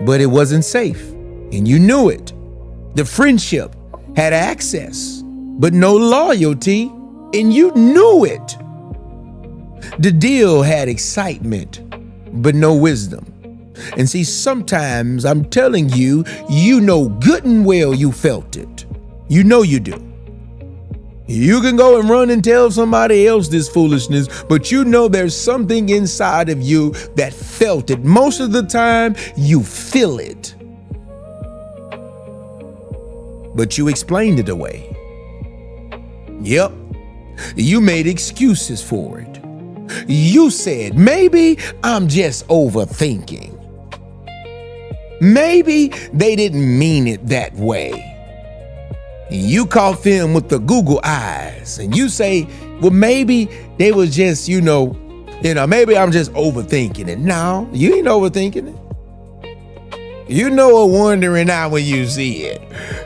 Speaker 1: but it wasn't safe, and you knew it. The friendship had access, but no loyalty, and you knew it. The deal had excitement, but no wisdom. And see, sometimes I'm telling you, you know good and well you felt it. You know you do. You can go and run and tell somebody else this foolishness, but you know there's something inside of you that felt it. Most of the time, you feel it. But you explained it away. Yep. You made excuses for it. You said, maybe I'm just overthinking. Maybe they didn't mean it that way. And you caught them with the Google eyes and you say, well, maybe they was just, maybe I'm just overthinking it. No, you ain't overthinking it. You know a wondering eye when you see it.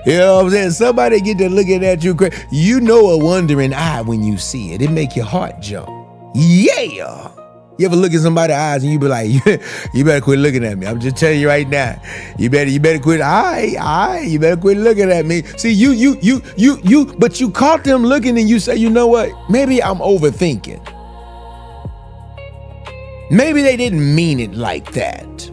Speaker 1: You know what I'm saying? Somebody get to looking at you crazy. You know a wondering eye when you see it. It make your heart jump. Yeah. You ever look at somebody's eyes and you be like, you better quit looking at me. I'm just telling you right now. You better quit. You better quit looking at me. See, but you caught them looking and you say, you know what? Maybe I'm overthinking. Maybe they didn't mean it like that.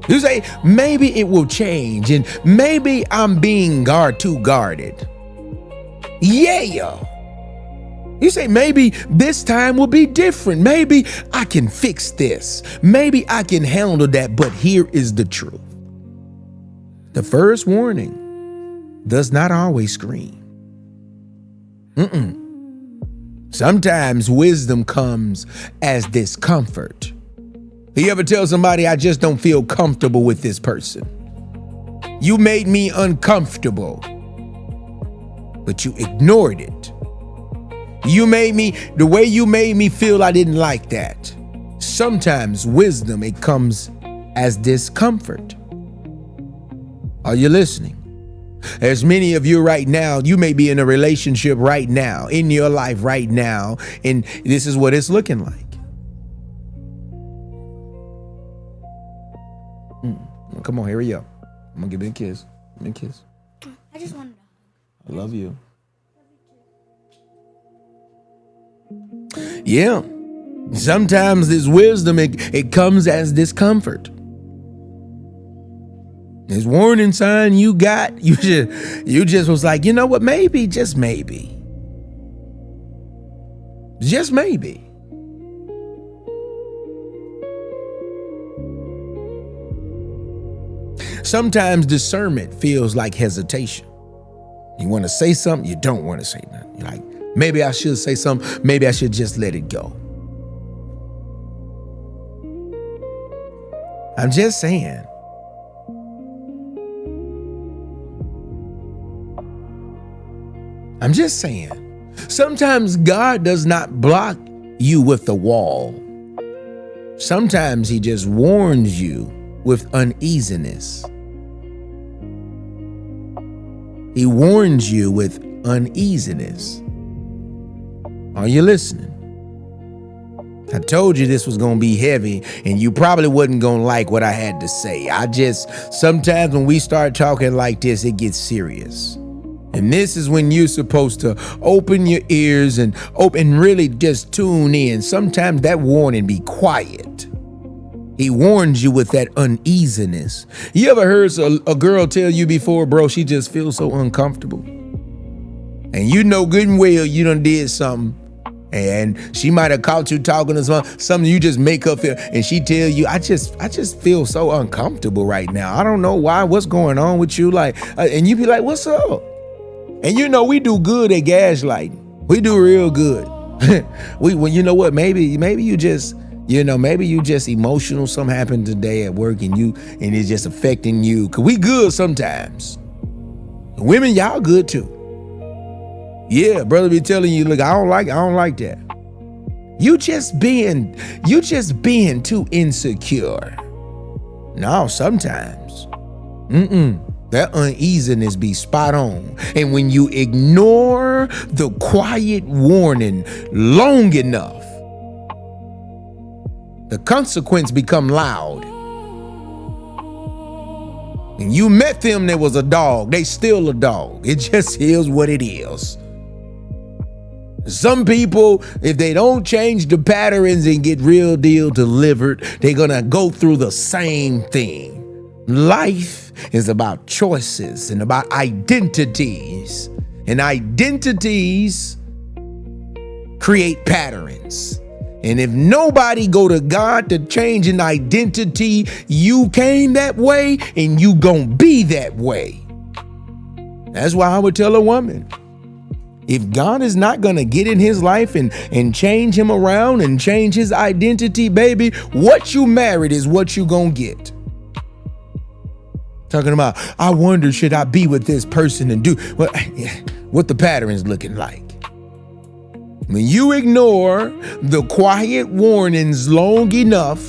Speaker 1: You say, maybe it will change and maybe I'm being too guarded. Yeah. You say, maybe this time will be different. Maybe I can fix this. Maybe I can handle that. But here is the truth. The first warning does not always scream. Sometimes wisdom comes as discomfort. You ever tell somebody, I just don't feel comfortable with this person? You made me uncomfortable, but you ignored it. The way you made me feel, I didn't like that. Sometimes wisdom, it comes as discomfort. Are you listening? There's many of you right now, you may be in a relationship right now, in your life right now, and this is what it's looking like. Come on, hurry up. I'm gonna give me a kiss. Give me a kiss.
Speaker 2: I just wanted to.
Speaker 1: I love you. Yeah. Sometimes this wisdom, it comes as discomfort. This warning sign you got, you just was like, you know what, maybe, just maybe. Just maybe. Sometimes discernment feels like hesitation. You want to say something, you don't want to say nothing. You're like, maybe I should say something, maybe I should just let it go. I'm just saying. I'm just saying. Sometimes God does not block you with the wall. Sometimes he just warns you with uneasiness. He warns you with uneasiness. Are you listening? I told you this was going to be heavy and you probably wasn't going to like what I had to say. Sometimes when we start talking like this, it gets serious. And this is when you're supposed to open your ears and really just tune in. Sometimes that warning be quiet. He warns you with that uneasiness. You ever heard a girl tell you before, bro, she just feels so uncomfortable? And you know good and well you done did something. And she might have caught you talking to something you just make up feel, and she tell you, I just feel so uncomfortable right now. I don't know why, what's going on with you? And you be like, what's up? And we do good at gaslighting. We do real good. You know what, maybe you just, maybe you just emotional. Something happened today at work and it's just affecting you. Cause we good sometimes. Women, y'all good too. Yeah, brother be telling you, look, I don't like that. You just being too insecure. No, sometimes. That uneasiness be spot on. And when you ignore the quiet warning long enough, the consequence become loud. And you met them, there was a dog. They still a dog. It just is what it is. Some people, if they don't change the patterns and get real deal delivered, they're gonna go through the same thing. Life is about choices and about identities. And identities create patterns. And if nobody go to God to change an identity, you came that way and you gonna be that way. That's why I would tell a woman, If God is not going to get in his life and change him around and change his identity, baby, what you married is what you going to get. Talking about, I wonder, should I be with this person and do what the pattern is looking like? When you ignore the quiet warnings long enough,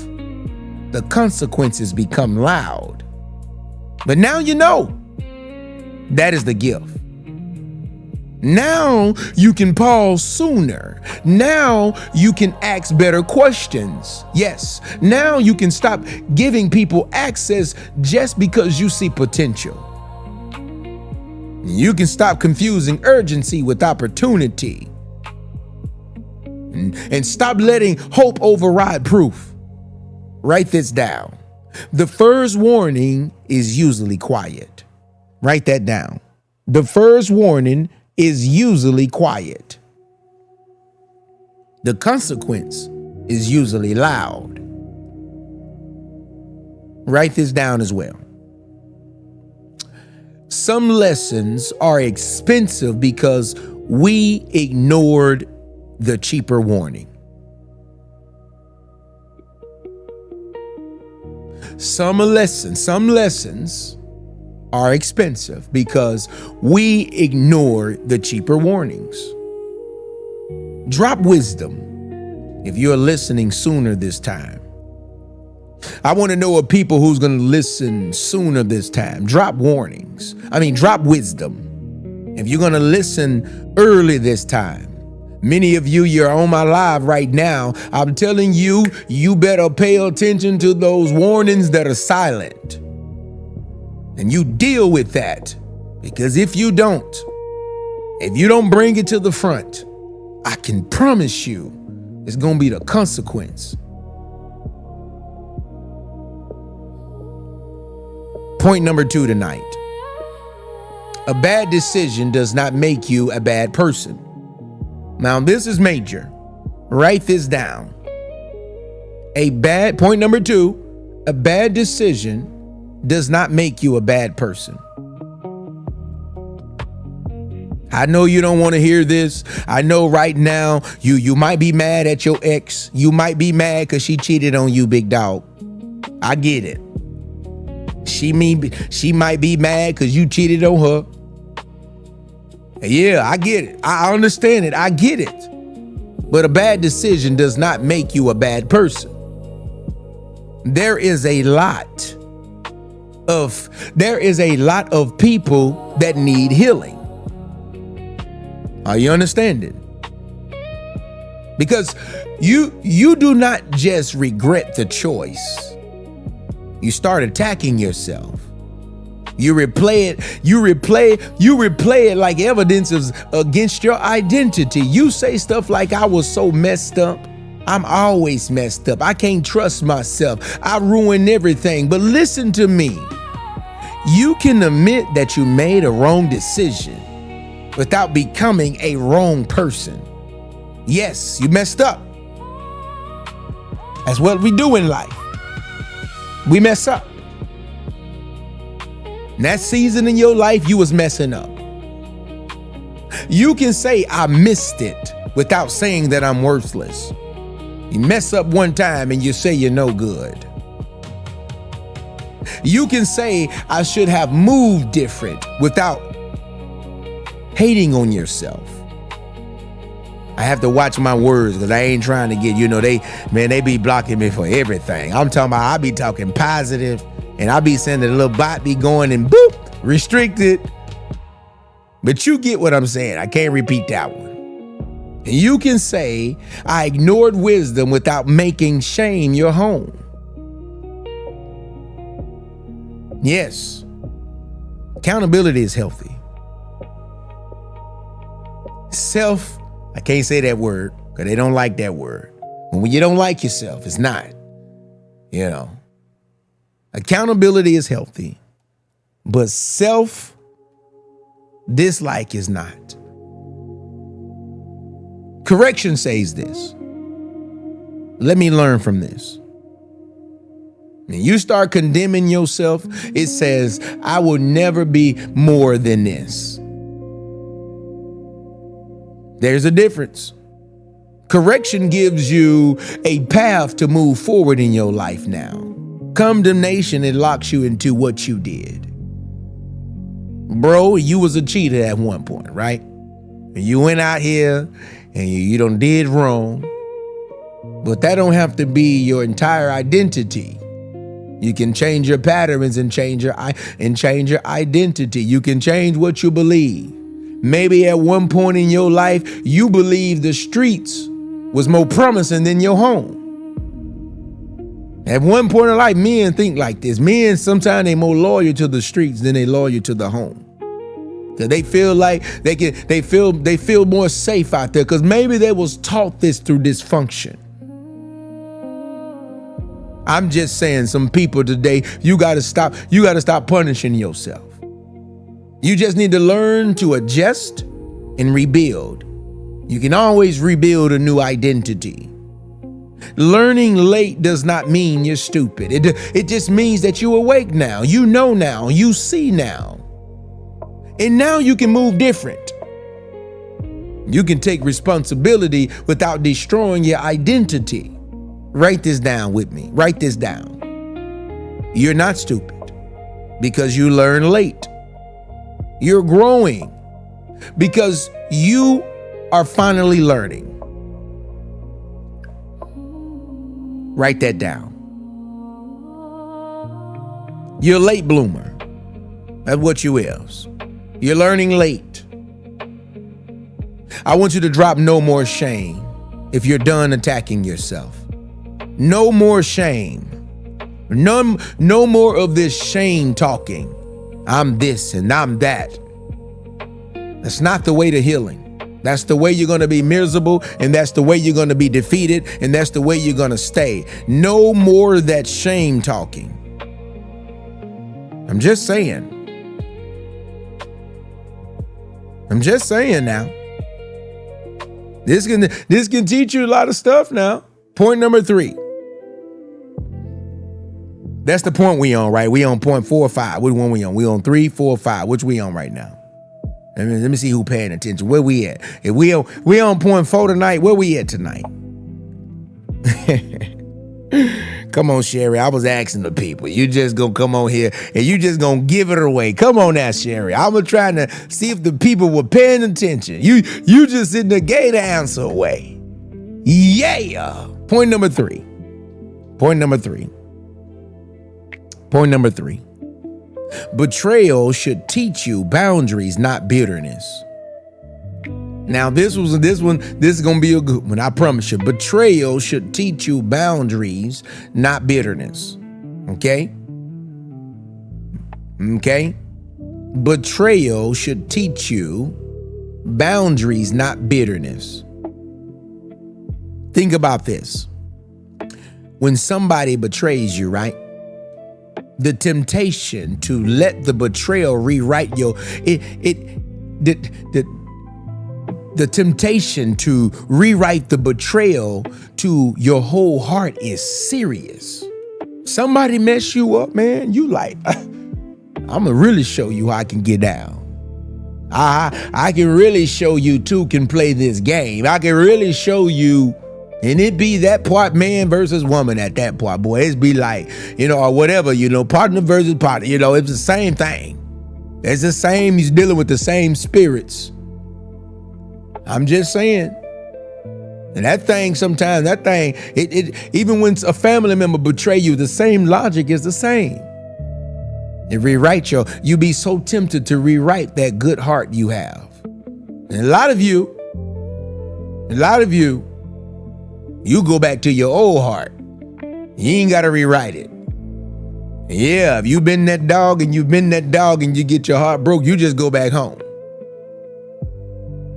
Speaker 1: the consequences become loud. But now you know that is the gift. Now you can pause sooner. Now you can ask better questions. Yes, now you can stop giving people access just because you see potential. You can stop confusing urgency with opportunity. And stop letting hope override proof. Write this down. The first warning is usually quiet. Write that down. The first warning is usually quiet. The consequence is usually loud. Write this down as well. Some lessons are expensive because we ignored the cheaper warning. Some lessons are expensive because we ignore the cheaper warnings. Drop wisdom if you're listening sooner this time. I want to know of people who's going to listen sooner this time. Drop warnings. Drop wisdom. If you're going to listen early this time. Many of you, you're on my live right now. I'm telling you, you better pay attention to those warnings that are silent. And you deal with that, because if you don't bring it to the front, I can promise you it's going to be the consequence. Point number 2 tonight. A bad decision does not make you a bad person. Now, this is major. Write this down. Point number 2, a bad decision does not make you a bad person. I know you don't want to hear this. I know right now you might be mad at your ex. You might be mad because she cheated on you, big dog. I get it. She might be mad because you cheated on her. Yeah, I get it. I understand it. I get it. But a bad decision does not make you a bad person. There is a lot of people that need healing. Are you understanding? Because you do not just regret the choice. You start attacking yourself. You replay it like evidence is against your identity. You say stuff like, I was so messed up. I'm always messed up. I can't trust myself. I ruined everything. But listen to me. You can admit that you made a wrong decision without becoming a wrong person. Yes, you messed up. That's what we do in life. We mess up. And that season in your life, you was messing up. You can say, I missed it, without saying that I'm worthless. You mess up one time and you say you're no good. You can say, I should have moved different, without hating on yourself. I have to watch my words because I ain't trying to get, they be blocking me for everything. I'm talking about, I be talking positive and I be sending a little bot be going and boop, restricted. But you get what I'm saying. I can't repeat that one. And you can say, I ignored wisdom without making shame your home. Yes, accountability is healthy. I can't say that word because they don't like that word. When you don't like yourself, it's not. Accountability is healthy, but self-dislike is not. Correction says this. Let me learn from this. When you start condemning yourself, it says, I will never be more than this. There's a difference. Correction gives you a path to move forward in your life now. Condemnation, it locks you into what you did. Bro, you was a cheater at one point, right? And you went out here and you done did wrong. But that don't have to be your entire identity. You can change your patterns and change your identity. You can change what you believe. Maybe at one point in your life, you believed the streets was more promising than your home. At one point in life, men think like this. Men, sometimes they more loyal to the streets than they loyal to the home. Cause they feel like they feel more safe out there. Cause maybe they was taught this through dysfunction. I'm just saying, some people today, you gotta stop punishing yourself. You just need to learn to adjust and rebuild. You can always rebuild a new identity. Learning late does not mean you're stupid. It just means that you're awake now. You know now. You see now. And now you can move different. You can take responsibility without destroying your identity. Write this down with me. Write this down. You're not stupid because you learn late. You're growing because you are finally learning. Write that down. You're a late bloomer. That's what you is. You're learning late. I want you to drop no more shame if you're done attacking yourself. No more shame. No more of this shame talking. I'm this and I'm that. That's not the way to healing. That's the way you're going to be miserable, and that's the way you're going to be defeated, and that's the way you're going to stay. No more of that shame talking. I'm just saying. Now. This can teach you a lot of stuff now. Point number 3. That's the point we on, right? We on point 4 or 5. Which one we on? We on 3, 4, 5. Which we on right now? Let me see who paying attention. Where we at? If we on point 4 tonight, where we at tonight? Come on, Sherry. I was asking the people. You just gonna come on here and you just gonna give it away. Come on now, Sherry. I was trying to see if the people were paying attention. You just sitting there gave the answer away. Yeah. Point number 3. Betrayal should teach you boundaries, not bitterness. Now, this is going to be a good one. I promise you. Betrayal should teach you boundaries, not bitterness. Okay? Betrayal should teach you boundaries, not bitterness. Think about this. When somebody betrays you, right? The temptation to let the betrayal rewrite the temptation to rewrite the betrayal to your whole heart is serious. Somebody mess you up, man. You like, I'm gonna really show you how I can get down. I can really show you two can play this game. I can really show you. And it be that part man versus woman at that part, boy. It's be like, or whatever, partner versus partner. It's the same thing. It's the same. He's dealing with the same spirits. I'm just saying. And that thing, sometimes, it even when a family member betray you, the same logic is the same. It rewrite you be so tempted to rewrite that good heart you have. And a lot of you, you go back to your old heart. You ain't got to rewrite it. Yeah, if you've been that dog and you get your heart broke, you just go back home.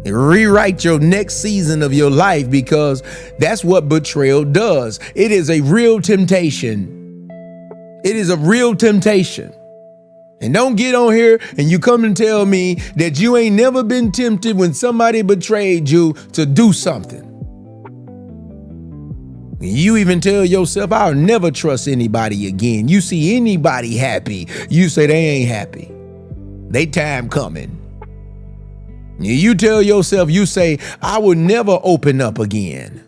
Speaker 1: And rewrite your next season of your life, because that's what betrayal does. It is a real temptation. It is a real temptation. And don't get on here and you come and tell me that you ain't never been tempted when somebody betrayed you to do something. You even tell yourself, I'll never trust anybody again. You see anybody happy, you say they ain't happy. They time coming. You tell yourself, you say, I would never open up again.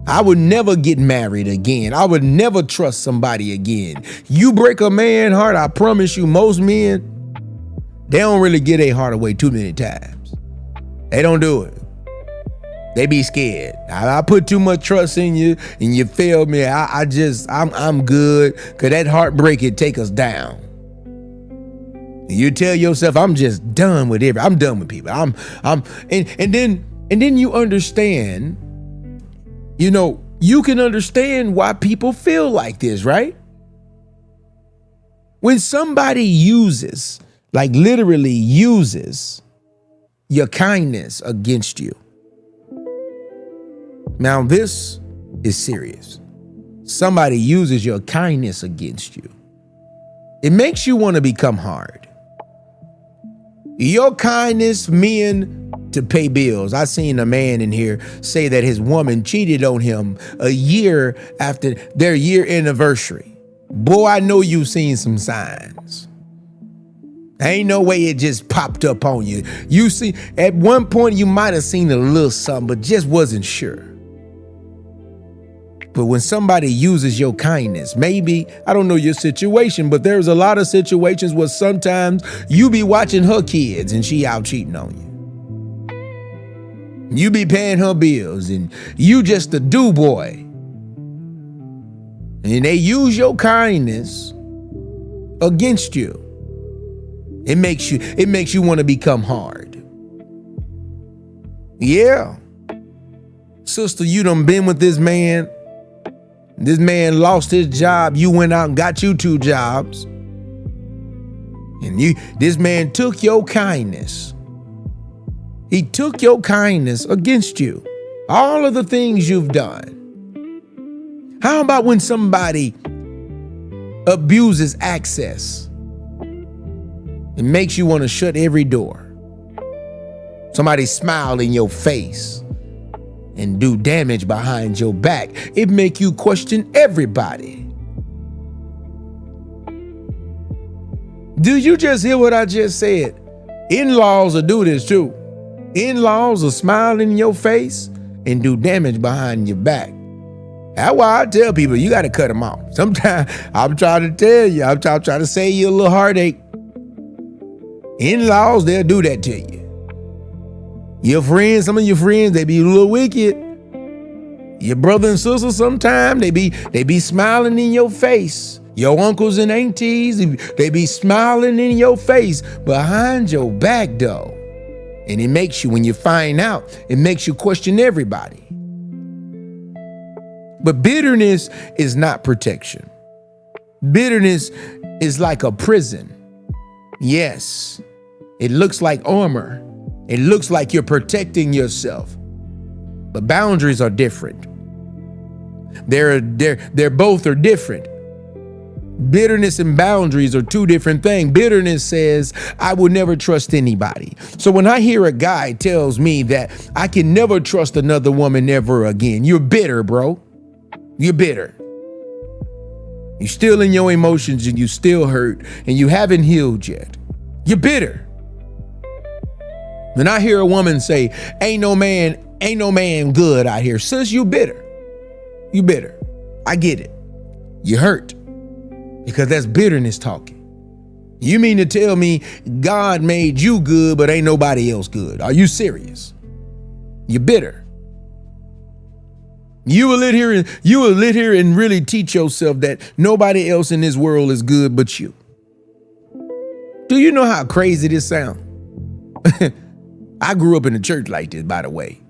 Speaker 1: I would never get married again. I would never trust somebody again. You break a man's heart, I promise you, most men, they don't really get their heart away too many times. They don't do it. They be scared. I put too much trust in you and you failed me. I'm good, because that heartbreak, it take us down. You tell yourself, I'm just done with I'm done with people. And then you understand, you can understand why people feel like this, right? When somebody uses, like literally uses, your kindness against you. Now this is serious. Somebody uses your kindness against you. It makes you want to become hard. Your kindness meant to pay bills. I seen a man in here say that his woman cheated on him a year after their year anniversary. Boy, I know you've seen some signs. Ain't no way it just popped up on you. You see, at one point you might have seen a little something, but just wasn't sure. But when somebody uses your kindness, maybe, I don't know your situation, but there's a lot of situations where sometimes you be watching her kids and she out cheating on you. You be paying her bills and you just a do boy. And they use your kindness against you. It makes you want to become hard. Yeah. Sister, you done been with this man. This man lost his job. You went out and got you 2 jobs. And this man took your kindness. He took your kindness against you. All of the things you've done. How about when somebody abuses access? It makes you want to shut every door. Somebody smile in your face and do damage behind your back. It make you question everybody. Do you just hear what I just said? In-laws will do this too. In-laws will smile in your face and do damage behind your back. That's why I tell people, you got to cut them off. Sometimes I'm trying to tell you, I'm trying to save you a little heartache. In-laws, they'll do that to you. Your friends, some of your friends, they be a little wicked. Your brother and sister, sometimes they be smiling in your face. Your uncles and aunties, they be smiling in your face behind your back though. And it makes you, when you find out, it makes you question everybody. But bitterness is not protection. Bitterness is like a prison. Yes, it looks like armor. It looks like you're protecting yourself. But boundaries are different. They're both are different. Bitterness and boundaries are 2 different things. Bitterness says, I will never trust anybody. So when I hear a guy tells me that I can never trust another woman ever again, you're bitter, bro. You're bitter. You're still in your emotions and you still hurt and you haven't healed yet. You're bitter. When I hear a woman say, ain't no man good out here, sis, you bitter. You bitter. I get it. You hurt. Because that's bitterness talking. You mean to tell me God made you good, but ain't nobody else good? Are you serious? You're bitter. You will lit here and really teach yourself that nobody else in this world is good but you. Do you know how crazy this sounds? I grew up in a church like this, by the way.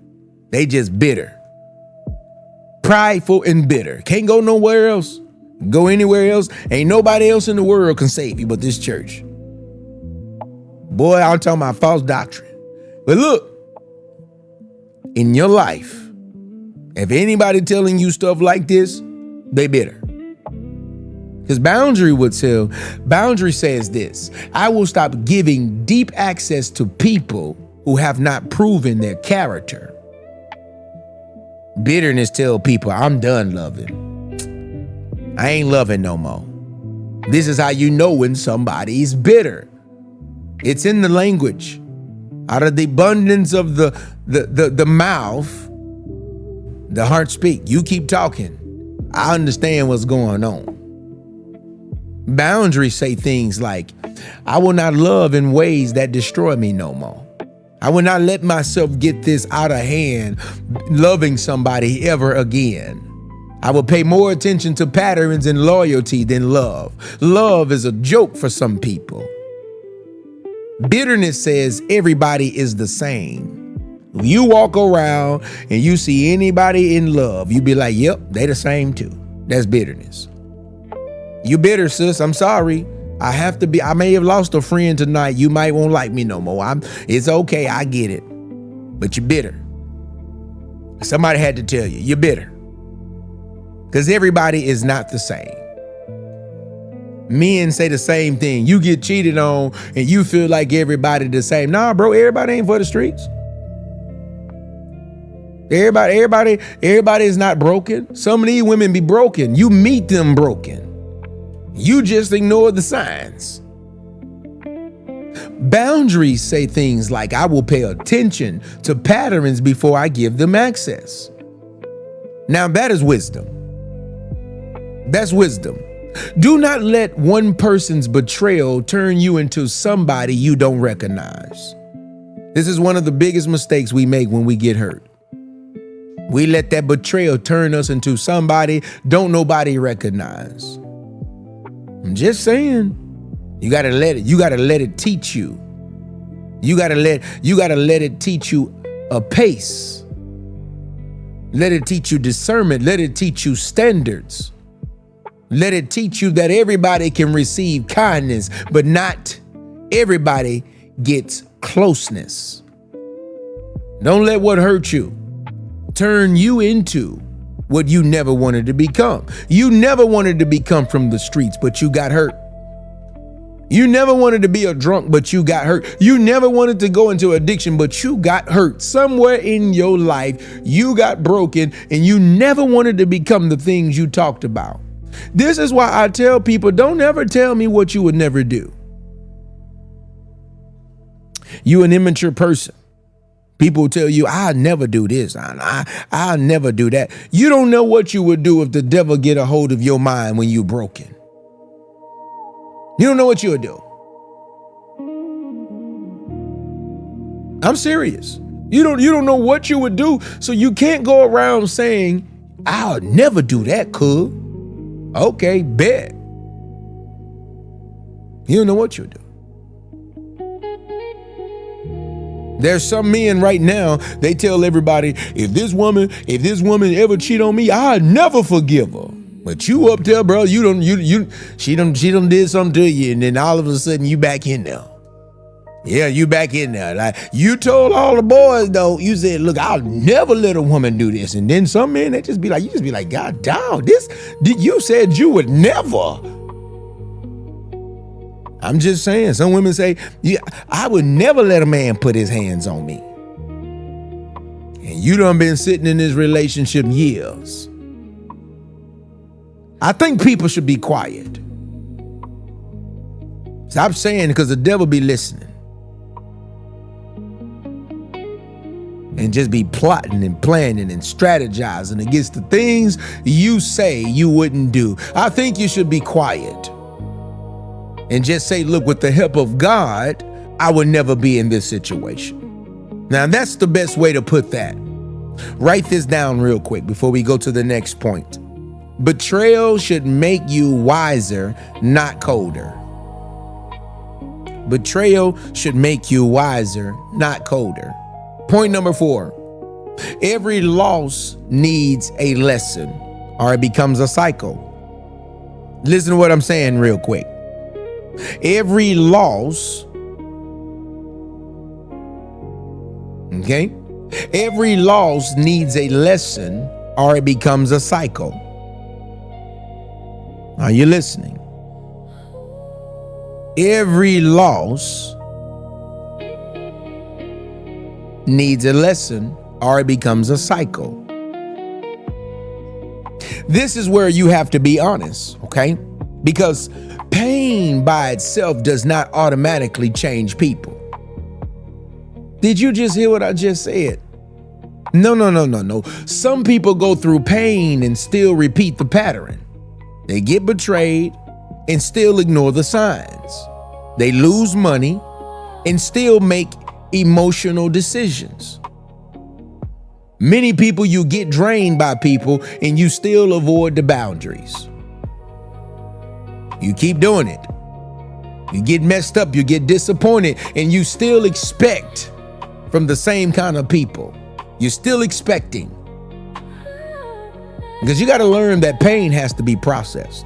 Speaker 1: They just bitter. Prideful and bitter. Can't go nowhere else. Go anywhere else. Ain't nobody else in the world can save you but this church. Boy, I'm talking about false doctrine. But look, in your life, if anybody telling you stuff like this, they bitter. Because boundary says this: I will stop giving deep access to people who have not proven their character. Bitterness tell people, I'm done loving. I ain't loving no more. This is how you know when somebody's bitter. It's in the language. Out of the abundance of the mouth, the heart speak. You keep talking. I understand what's going on. Boundaries say things like, I will not love in ways that destroy me no more. I will not let myself get this out of hand, loving somebody ever again. I will pay more attention to patterns and loyalty than love. Love is a joke for some people. Bitterness says everybody is the same. When you walk around and you see anybody in love, you be like, yep, they the same too. That's bitterness. You bitter, sis. I'm sorry. I may have lost a friend tonight. You might won't like me no more. It's okay. I get it. But you're bitter. Somebody had to tell you, you're bitter. Because everybody is not the same. Men say the same thing. You get cheated on and you feel like everybody the same. Nah, bro, everybody ain't for the streets. Everybody is not broken. Some of these women be broken. You meet them broken. You just ignore the signs. Boundaries say things like, I will pay attention to patterns before I give them access. Now that is wisdom. That's wisdom. Do not let one person's betrayal turn you into somebody you don't recognize. This is one of the biggest mistakes we make when we get hurt. We let that betrayal turn us into somebody don't nobody recognize. I'm just saying, you gotta let it teach you. You gotta let it teach you a pace. Let it teach you discernment. Let it teach you standards. Let it teach you that everybody can receive kindness, but not everybody gets closeness. Don't let what hurt you turn you into what you never wanted to become. You never wanted to become from the streets, but you got hurt. You never wanted to be a drunk, but you got hurt. You never wanted to go into addiction, but you got hurt. Somewhere in your life, you got broken, and you never wanted to become the things you talked about. This is why I tell people, don't ever tell me what you would never do. You an immature person. People tell you, I'll never do this. I'll never do that. You don't know what you would do if the devil get a hold of your mind when you're broken. You don't know what you would do. I'm serious. You don't know what you would do. So you can't go around saying, I'll never do that, cuz. Okay, bet. You don't know what you would do. There's some men right now, they tell everybody, if this woman ever cheat on me, I'll never forgive her. But you up there, bro, she done did something to you, and then all of a sudden you back in there. Yeah, you back in there. Like you told all the boys though, you said, look, I'll never let a woman do this. And then some men, they just be like, God damn, you said you would never. I'm just saying, some women say, yeah, I would never let a man put his hands on me. And you done been sitting in this relationship years. I think people should be quiet. Stop saying, because the devil be listening. And just be plotting and planning and strategizing against the things you say you wouldn't do. I think you should be quiet. And just say, look, with the help of God, I would never be in this situation. Now, that's the best way to put that. Write this down real quick before we go to the next point. Betrayal should make you wiser, not colder. Betrayal should make you wiser, not colder. Point number 4. Every loss needs a lesson, or it becomes a cycle. Listen to what I'm saying real quick. Every loss, okay? Every loss needs a lesson, or it becomes a cycle. Are you listening? Every loss needs a lesson, or it becomes a cycle. This is where you have to be honest, okay? Because pain by itself does not automatically change people. Did you just hear what I just said? No. Some people go through pain and still repeat the pattern. They get betrayed and still ignore the signs. They lose money and still make emotional decisions. Many people, you get drained by people and you still avoid the boundaries. You keep doing it. You get messed up, you get disappointed, and you still expect from the same kind of people. You're still expecting. Because you got to learn that pain has to be processed.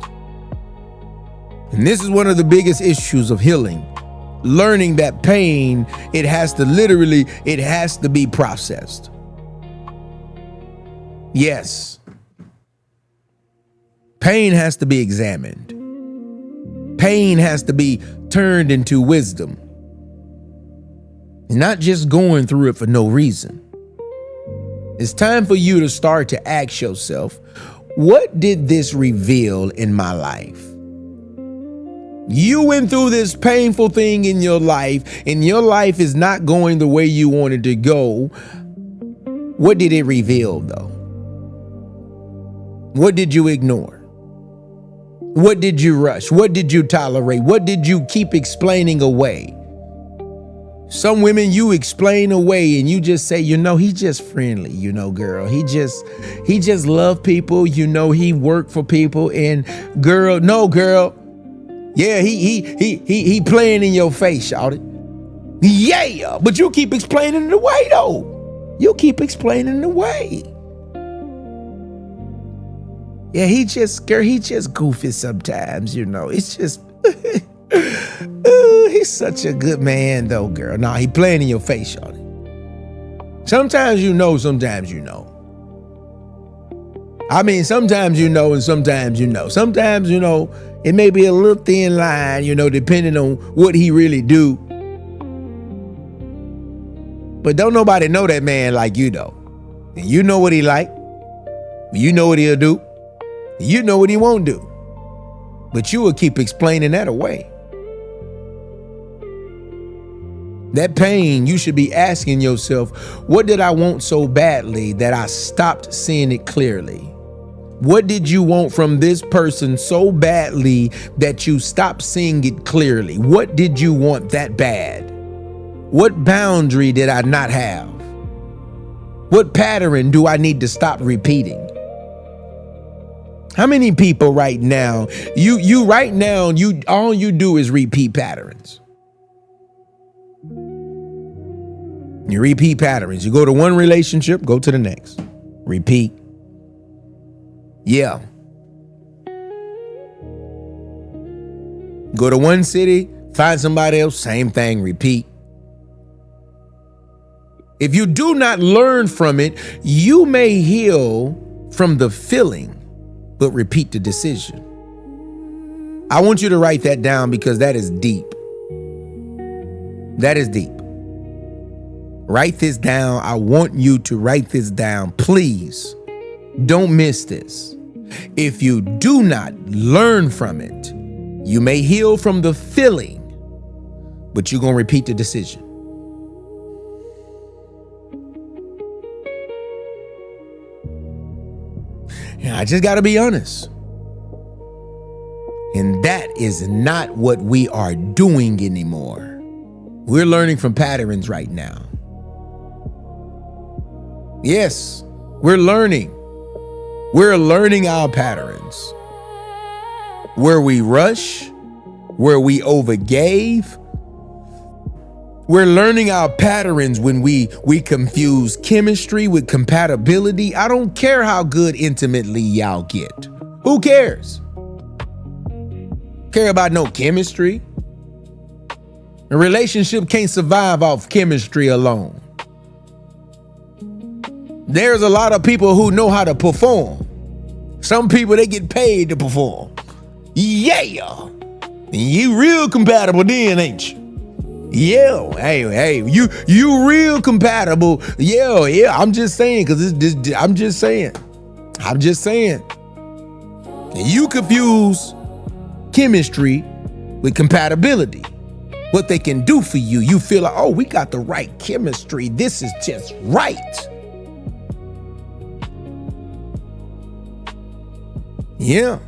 Speaker 1: And this is one of the biggest issues of healing. Learning that pain, it has to be processed. Yes. Pain has to be examined. Pain has to be turned into wisdom. Not just going through it for no reason. It's time for you to start to ask yourself, what did this reveal in my life? You went through this painful thing in your life, and your life is not going the way you wanted to go. What did it reveal, though? What did you ignore? What did you rush? What did you tolerate? What did you keep explaining away? Some women you explain away and you just say, he's just friendly, girl. He just love people, he work for people, and girl. Yeah, he playing in your face, shawty. Yeah, but you keep explaining it away though. You keep explaining it away. Yeah, he just goofy sometimes, It's just he's such a good man though, girl. Nah, he playing in your face, shawty. Sometimes sometimes you know. I mean, sometimes and sometimes Sometimes, it may be a little thin line, depending on what he really do. But don't nobody know that man like you, though. And you know what he like. You know what he'll do. You know what he won't do. But you will keep explaining that away. That pain, you should be asking yourself, what did I want so badly that I stopped seeing it clearly? What did you want from this person so badly that you stopped seeing it clearly? What did you want that bad? What boundary did I not have? What pattern do I need to stop repeating? How many people right now, all you do is repeat patterns. You repeat patterns. You go to one relationship, go to the next. Repeat. Yeah. Go to one city, find somebody else, same thing, repeat. If you do not learn from it, you may heal from the feeling, but repeat the decision. I want you to write that down because that is deep. That is deep. Write this down. I want you to write this down. Please don't miss this. If you do not learn from it, you may heal from the feeling, but you're going to repeat the decision. Yeah, I just got to be honest. And that is not what we are doing anymore. We're learning from patterns right now. Yes, we're learning. We're learning our patterns. Where we rush, where we overgave. We're learning our patterns when we confuse chemistry with compatibility. I don't care how good intimately y'all get. Who cares? Care about no chemistry? A relationship can't survive off chemistry alone. There's a lot of people who know how to perform. Some people, they get paid to perform. Yeah. And you real compatible then, ain't you? Yeah, hey, you real compatible. Yeah, I'm just saying, I'm just saying. And you confuse chemistry with compatibility. what they can do for you. You feel like, oh, we got the right chemistry. This is just right. Yeah.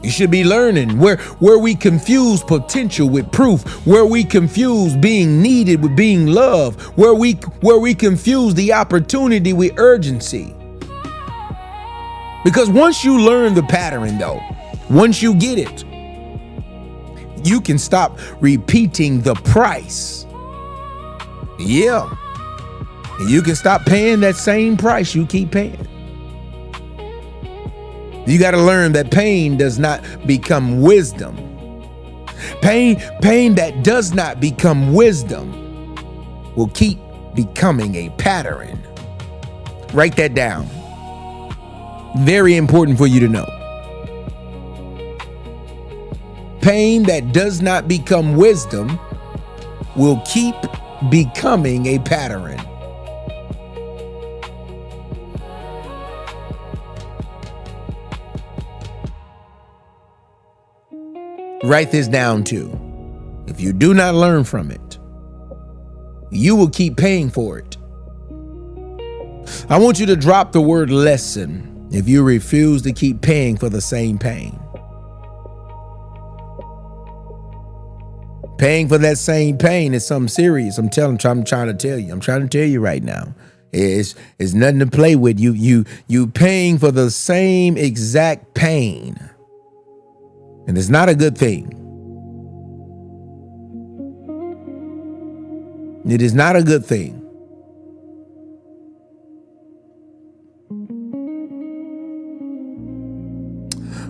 Speaker 1: You should be learning where we confuse potential with proof, where we confuse being needed with being loved, where we confuse the opportunity with urgency. Because once you learn the pattern, though, once you get it, you can stop repeating the price. Yeah. You can stop paying that same price you keep paying. You got to learn that pain does not become wisdom. Pain that does not become wisdom will keep becoming a pattern. Write that down. Very important for you to know. Pain that does not become wisdom will keep becoming a pattern. Write this down too. If you do not learn from it, you will keep paying for it. I want you to drop the word lesson if you refuse to keep paying for the same pain. Paying for that same pain is something serious. I'm trying to tell you. I'm trying to tell you right now. It's nothing to play with. You paying for the same exact pain. And it's not a good thing. It is not a good thing.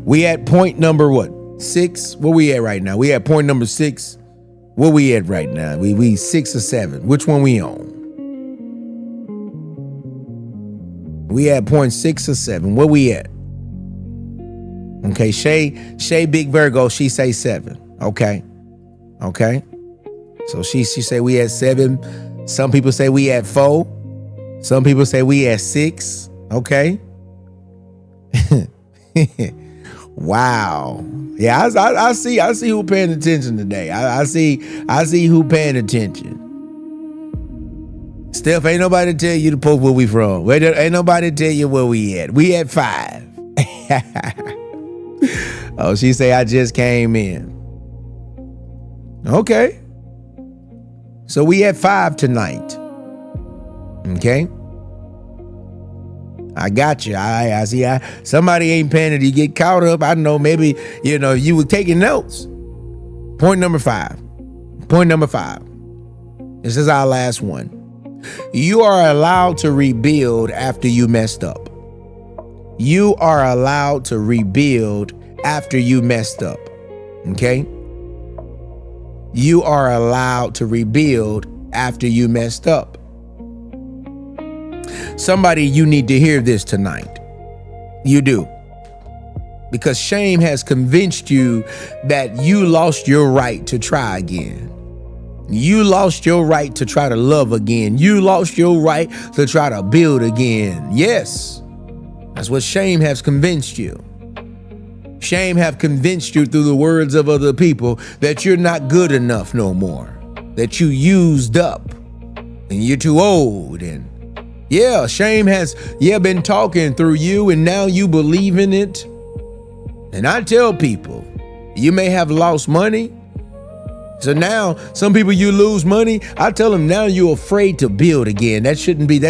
Speaker 1: We at point number what? 6? Where we at right now? We at point number 6. Where we at right now? We 6 or 7. Which one we on? We at point 6 or 7. Where we at? Okay, Shay Big Virgo, she say 7. Okay. So she say we at 7. Some people say we at 4. Some people say we at 6. Okay. Wow. Yeah, I see who paying attention today. I see who paying attention. Steph, ain't nobody tell you to post where we from. Ain't nobody tell you where we at. We at 5. Oh, she say I just came in. Okay. So we at 5 tonight. Okay. I got you. I see. Somebody ain't paying it. You get caught up. I know. Maybe you were taking notes. Point number 5. This is our last one. You are allowed to rebuild after you messed up. You are allowed to rebuild after you messed up. Okay? You are allowed to rebuild after you messed up. Somebody, you need to hear this tonight. You do. Because shame has convinced you that you lost your right to try again. You lost your right to try to love again. You lost your right to try to build again. Yes. That's what shame has convinced you. Shame have convinced you through the words of other people that you're not good enough no more. That you used up and you're too old. And yeah, shame has been talking through you, and now you believe in it. And I tell people, you may have lost money. So now some people, you lose money. I tell them now you're afraid to build again. That's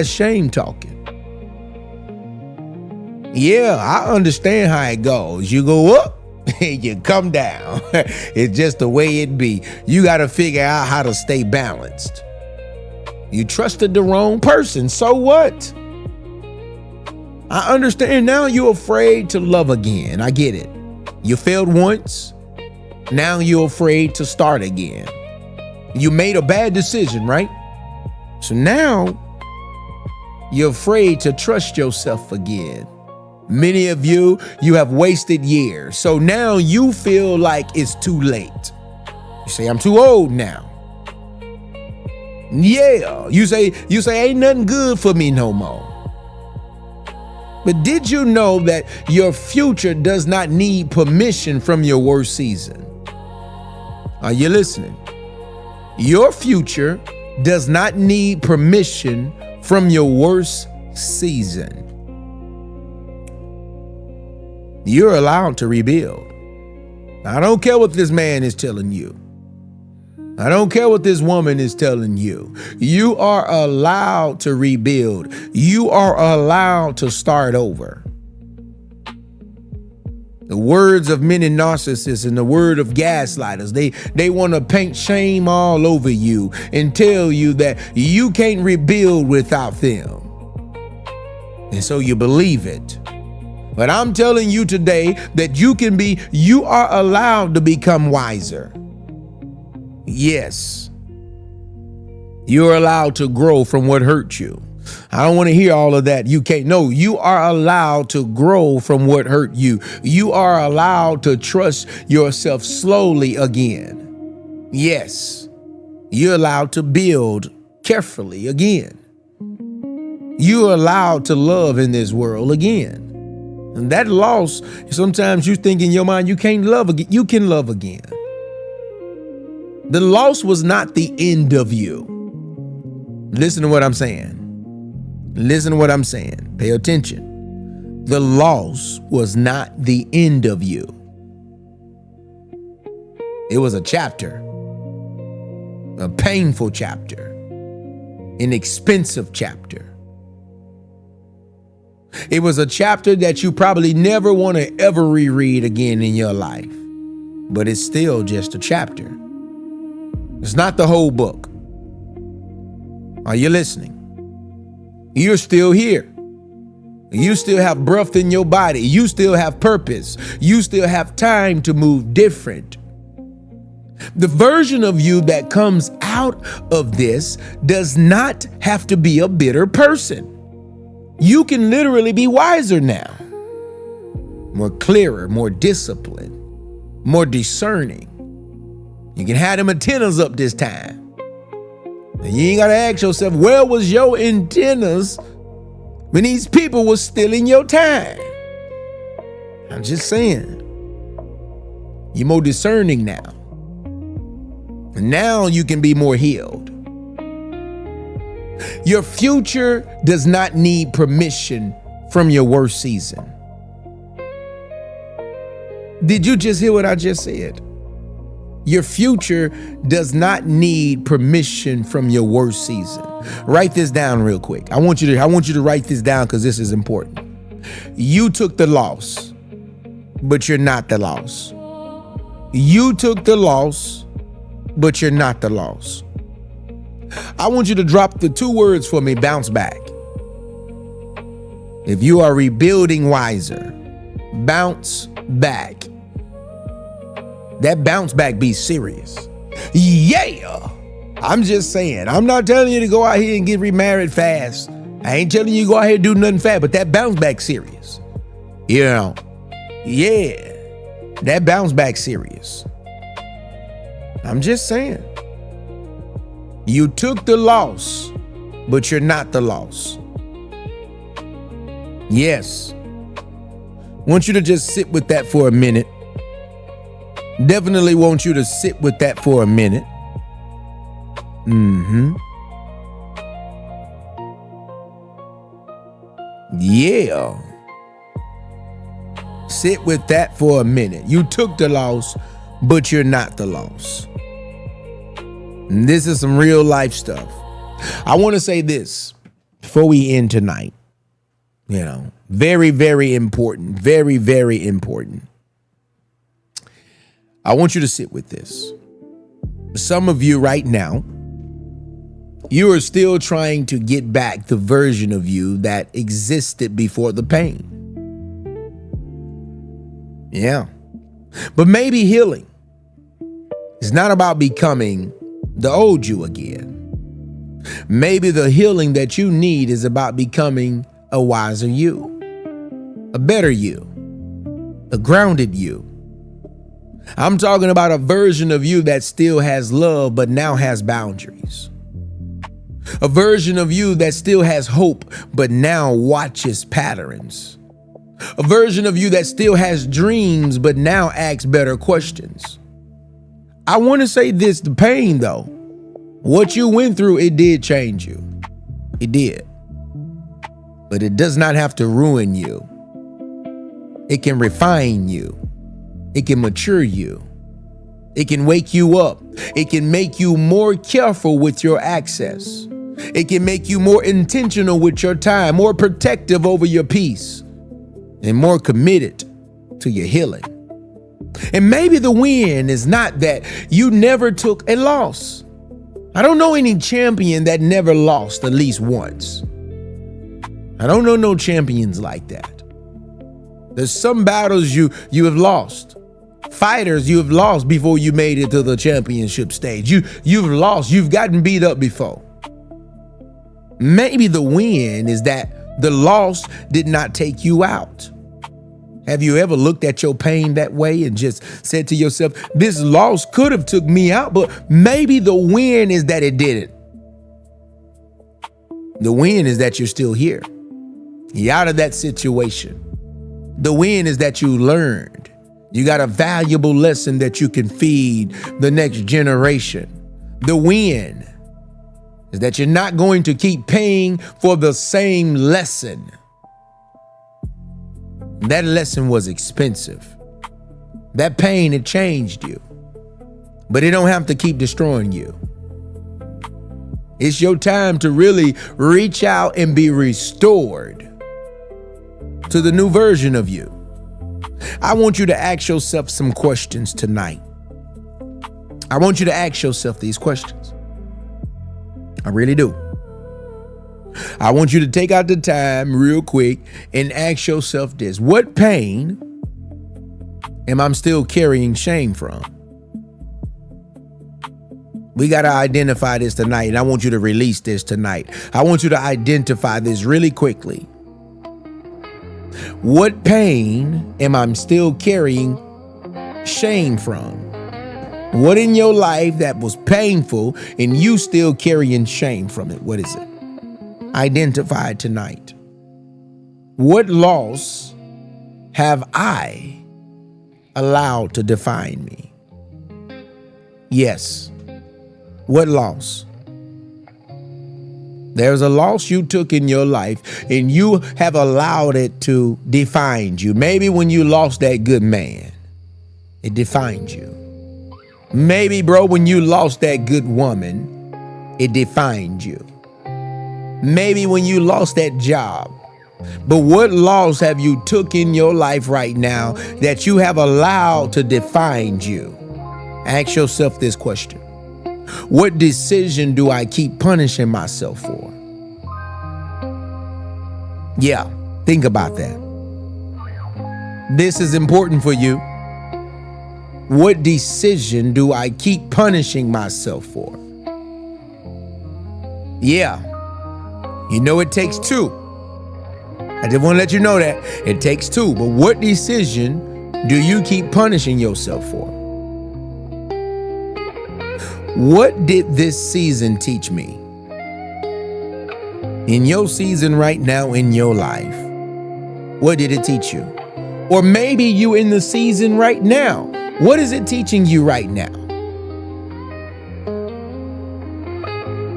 Speaker 1: shame talking. Yeah, I understand how it goes. You go up and you come down. It's just the way it be. You got to figure out how to stay balanced. You trusted the wrong person. So what? I understand now you're afraid to love again. I get it. You failed once. Now you're afraid to start again. You made a bad decision, right? So now you're afraid to trust yourself again. Many of you have wasted years. So now you feel like it's too late. You say, I'm too old now. Yeah, you say ain't nothing good for me no more. But did you know that your future does not need permission from your worst season? Are you listening? Your future does not need permission from your worst season. You're allowed to rebuild. I don't care what this man is telling you. I don't care what this woman is telling you. You are allowed to rebuild. You are allowed to start over. The words of many narcissists and the word of gaslighters, they want to paint shame all over you and tell you that you can't rebuild without them. And so you believe it. But I'm telling you today that you are allowed to become wiser. Yes. You're allowed to grow from what hurt you. I don't want to hear all of that. You can't. No, you are allowed to grow from what hurt you. You are allowed to trust yourself slowly again. Yes. You're allowed to build carefully again. You're allowed to love in this world again. And that loss, sometimes you think in your mind you can't love again. You can love again. The loss was not the end of you. Listen to what I'm saying. Listen to what I'm saying. Pay attention. The loss was not the end of you. It was a chapter, a painful chapter, an expensive chapter. It was a chapter that you probably never want to ever reread again in your life, but it's still just a chapter. It's not the whole book. Are you listening? You're still here. You still have breath in your body. You still have purpose. You still have time to move different. The version of you that comes out of this does not have to be a bitter person. You can literally be wiser now, more clearer, more disciplined, more discerning. You can have them antennas up this time. And you ain't got to ask yourself, where was your antennas when these people were stealing your time? I'm just saying. You're more discerning now. And now you can be more healed. Your future does not need permission from your worst season. Did you just hear what I just said? Your future does not need permission from your worst season. Write this down real quick. I want you to write this down because this is important. You took the loss, but you're not the loss. You took the loss, but you're not the loss. I want you to drop the 2 words for me, bounce back. If you are rebuilding wiser, bounce back. That bounce back be serious. Yeah. I'm just saying. I'm not telling you to go out here and get remarried fast. I ain't telling you to go out here and do nothing fast, but that bounce back serious. You know, yeah. That bounce back serious. I'm just saying. You took the loss, but you're not the loss. Yes. I want you to just sit with that for a minute. Definitely want you to sit with that for a minute. Yeah. Sit with that for a minute. You took the loss, but you're not the loss. And this is some real life stuff. I want to say this before we end tonight. You know, very, very important. Very, very important. I want you to sit with this. Some of you right now, you are still trying to get back the version of you that existed before the pain. Yeah. But maybe healing is not about becoming the old you again. Maybe the healing that you need is about becoming a wiser you, a better you, a grounded you. I'm talking about a version of you that still has love, but now has boundaries. A version of you that still has hope, but now watches patterns. A version of you that still has dreams, but now asks better questions. I want to say this, the pain though, What you went through, it did change you. It did. But it does not have to ruin you. It can refine you. It can mature you. It can wake you up. It can make you more careful with your access. It can make you more intentional with your time, more protective over your peace, and more committed to your healing. And maybe the win is not that you never took a loss. I don't know any champion that never lost at least once. I don't know no champions like that. There's some battles you have lost. Fighters you have lost before you made it to the championship stage. You've lost. You've gotten beat up before. Maybe the win is that the loss did not take you out. Have you ever looked at your pain that way and just said to yourself, this loss could have took me out, but maybe the win is that it didn't. The win is that you're still here. You're out of that situation. The win is that you learned. You got a valuable lesson that you can feed the next generation. The win is that you're not going to keep paying for the same lesson. That lesson was expensive. That pain, it changed you. But it don't have to keep destroying you. It's your time to really reach out and be restored to the new version of you. I want you to ask yourself some questions tonight. I want you to ask yourself these questions. I really do. I want you to take out the time real quick and ask yourself this. What pain am I still carrying shame from? We got to identify this tonight, and I want you to release this tonight. I want you to identify this really quickly. What pain am I still carrying shame from? What in your life that was painful and you still carrying shame from it? What is it? Identify it tonight. What loss have I allowed to define me? Yes. What loss? There's a loss you took in your life and you have allowed it to define you. Maybe when you lost that good man, it defined you. Maybe, bro, when you lost that good woman, it defined you. Maybe when you lost that job. But what loss have you took in your life right now that you have allowed to define you? Ask yourself this question. What decision do I keep punishing myself for? Yeah, think about that. This is important for you. What decision do I keep punishing myself for? Yeah. You know it takes two. I just want to let you know that it takes two. But what decision do you keep punishing yourself for? What did this season teach me? In your season right now in your life, what did it teach you? Or maybe you in the season right now. What is it teaching you right now?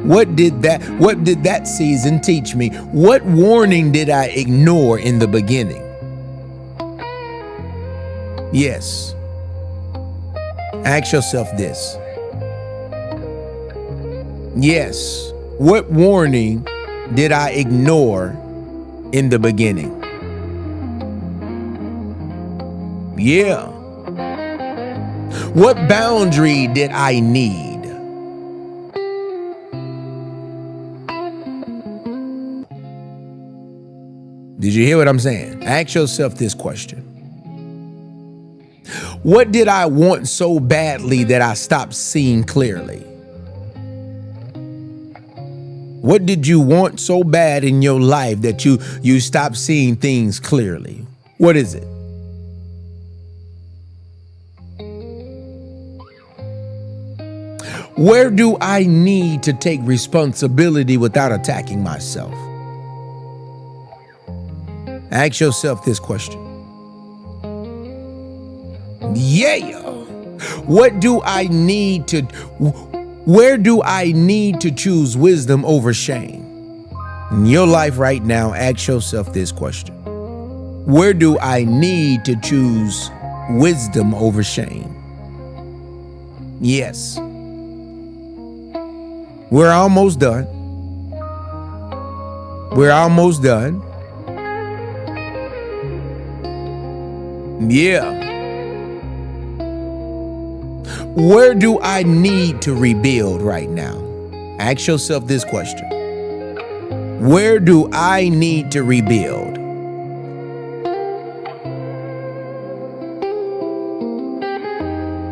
Speaker 1: What did that season teach me? What warning did I ignore in the beginning? Yes. Ask yourself this. Yes. What warning did I ignore in the beginning? Yeah. What boundary did I need? Did you hear what I'm saying? Ask yourself this question. What did I want so badly that I stopped seeing clearly? What did you want so bad in your life that you stopped seeing things clearly? What is it? Where do I need to take responsibility without attacking myself? Ask yourself this question. Yeah. What do I need to Where do I need to choose wisdom over shame? In your life right now, ask yourself this question. Where do I need to choose wisdom over shame? Yes. We're almost done. We're almost done. Yeah. Where do I need to rebuild right now? Ask yourself this question. Where do I need to rebuild?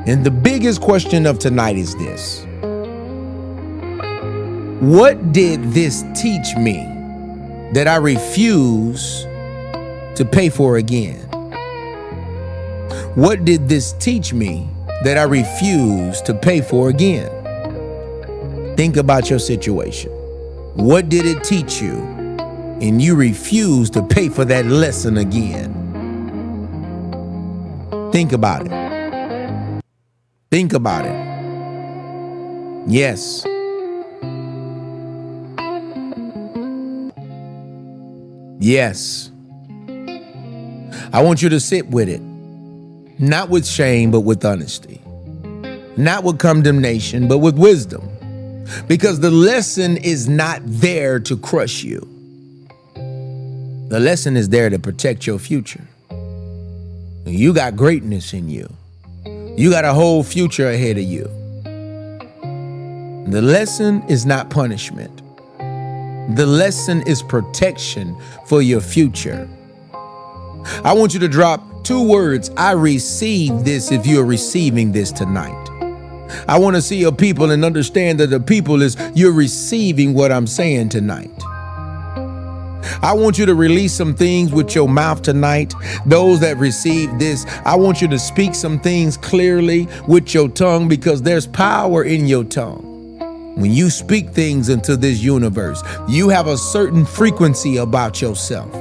Speaker 1: And the biggest question of tonight is this. What did this teach me that I refuse to pay for again? What did this teach me that I refuse to pay for again? Think about your situation. What did it teach you and you refuse to pay for that lesson again? Think about it. Think about it. Yes. Yes. I want you to sit with it. Not with shame, but with honesty. Not with condemnation, but with wisdom. Because the lesson is not there to crush you. The lesson is there to protect your future. You got greatness in you. You got a whole future ahead of you. The lesson is not punishment. The lesson is protection for your future. I want you to drop 2 words. I receive this if you're receiving this tonight. I want to see your people and understand that the people is you're receiving what I'm saying tonight. I want you to release some things with your mouth tonight. Those that receive this, I want you to speak some things clearly with your tongue because there's power in your tongue. When you speak things into this universe, you have a certain frequency about yourself.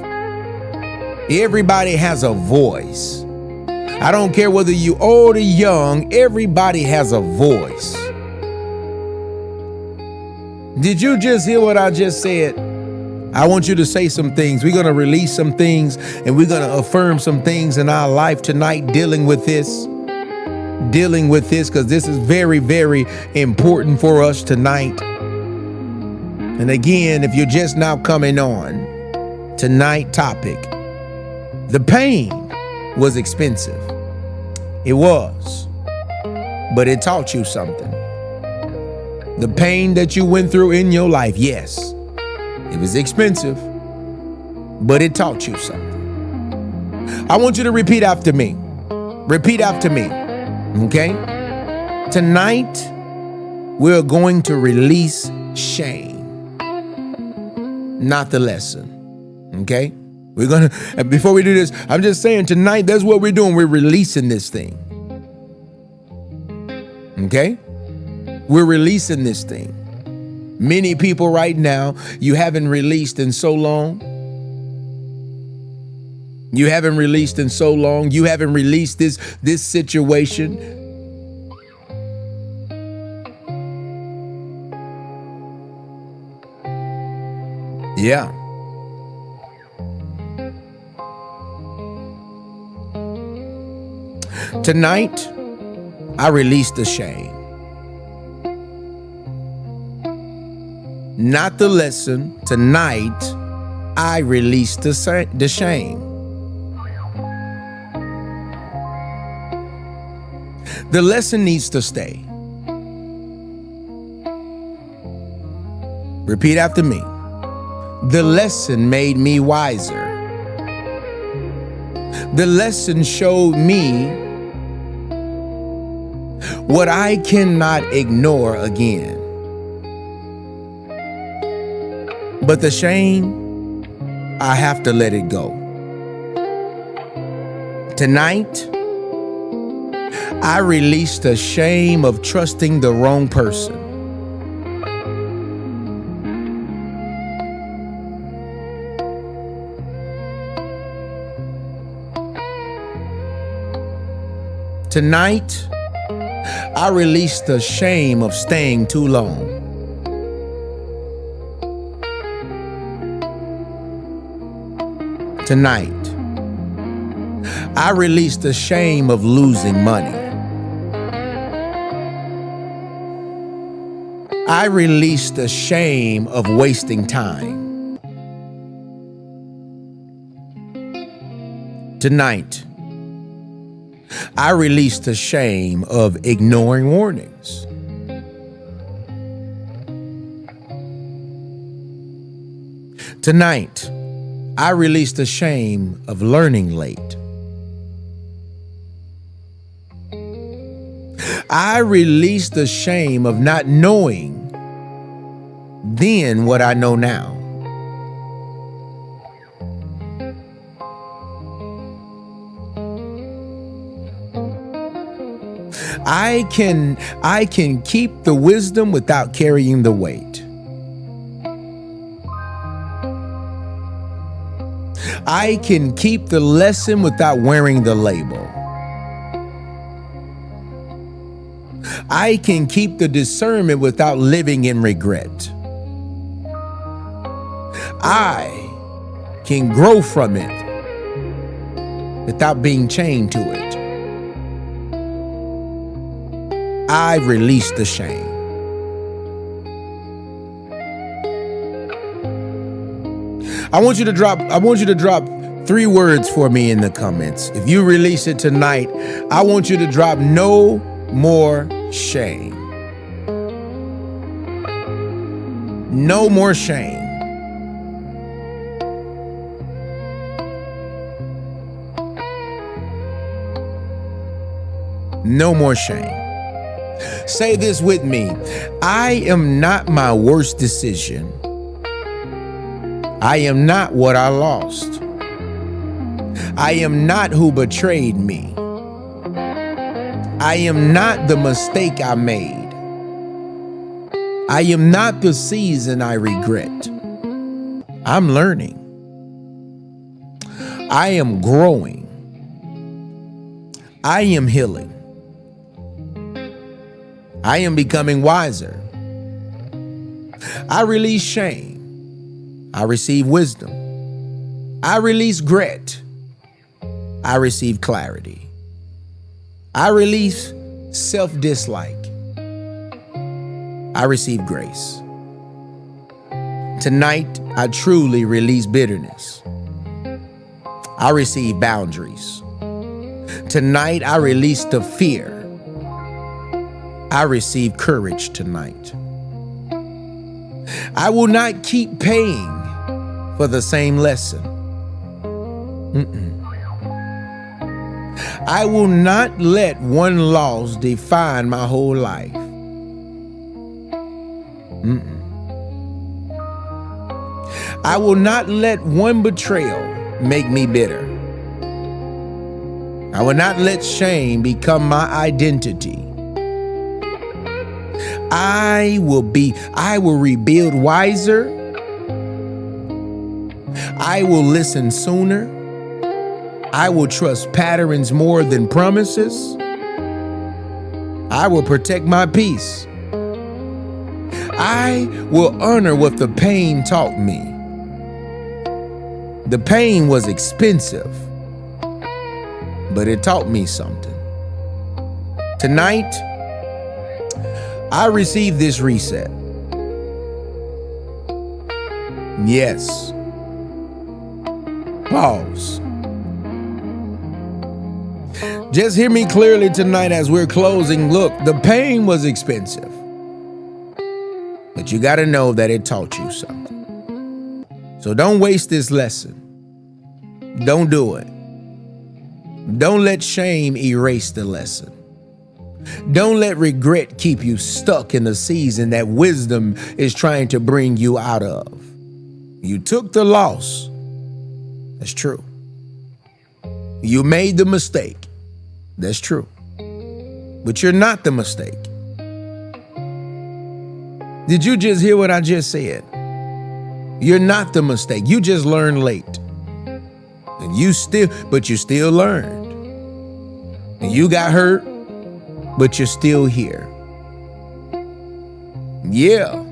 Speaker 1: Everybody has a voice. I don't care whether you're old or young, everybody has a voice. Did you just hear what I just said? I want you to say some things. We're going to release some things and we're going to affirm some things in our life tonight dealing with this because this is very, very important for us tonight. And again, if you're just now coming on, tonight topic, the pain was expensive. It was, but it taught you something. The pain that you went through in your life, yes, it was expensive, but it taught you something. I want you to repeat after me. Repeat after me. Okay? Tonight, we're going to release shame, not the lesson. Okay? We're going to, before we do this, I'm just saying tonight, that's what we're doing. We're releasing this thing. Okay? We're releasing this thing. Many people right now, you haven't released in so long. You haven't released in so long. You haven't released this situation. Yeah. Tonight, I release the shame. Not the lesson. Tonight, I release the shame. The lesson needs to stay. Repeat after me. The lesson made me wiser. The lesson showed me what I cannot ignore again. But the shame, I have to let it go. Tonight, I release the shame of trusting the wrong person. Tonight, I release the shame of staying too long. Tonight, I release the shame of losing money. I release the shame of wasting time. Tonight, I release the shame of ignoring warnings. Tonight, I release the shame of learning late. I release the shame of not knowing then what I know now. I can keep the wisdom without carrying the weight. I can keep the lesson without wearing the label. I can keep the discernment without living in regret. I can grow from it without being chained to it. I release the shame. I want you to drop 3 words for me in the comments. If you release it tonight, I want you to drop no more shame. No more shame. No more shame. Say this with me. I am not my worst decision. I am not what I lost. I am not who betrayed me. I am not the mistake I made. I am not the season I regret. I'm learning. I am growing. I am healing. I am becoming wiser. I release shame. I receive wisdom. I release regret. I receive clarity. I release self-dislike. I receive grace. Tonight, I truly release bitterness. I receive boundaries. Tonight, I release the fear. I receive courage tonight. I will not keep paying for the same lesson. I will not let one loss define my whole life. I will not let one betrayal make me bitter. I will not let shame become my identity. I will rebuild wiser. I will listen sooner. I will trust patterns more than promises. I will protect my peace. I will honor what the pain taught me. The pain was expensive, but it taught me something. Tonight, I receive this reset. Yes. Pause. Just hear me clearly tonight as we're closing. Look, the pain was expensive, but you got to know that it taught you something. So don't waste this lesson. Don't do it. Don't let shame erase the lesson. Don't let regret keep you stuck in the season that wisdom is trying to bring you out of. You took the loss. That's true. You made the mistake. That's true. But you're not the mistake. Did you just hear what I just said? You're not the mistake. You just learned late. And you still learned. And you got hurt. but you're still here. Yeah.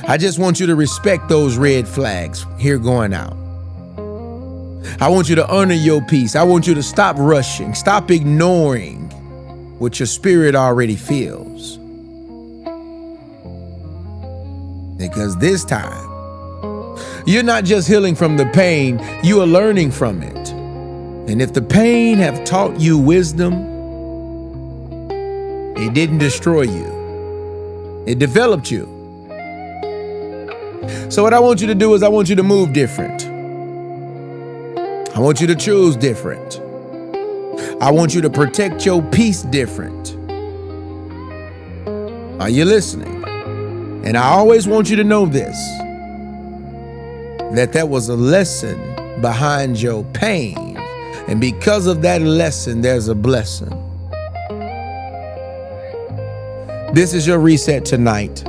Speaker 1: I just want you to respect those red flags here going out. I want you to honor your peace. I want you to stop rushing, stop ignoring what your spirit already feels. Because this time, you're not just healing from the pain, you are learning from it. And if the pain have taught you wisdom, it didn't destroy you. It developed you. So what I want you to do is I want you to move different. I want you to choose different. I want you to protect your peace different. Are you listening? And I always want you to know this, that was a lesson behind your pain. And because of that lesson, there's a blessing. This is your reset tonight.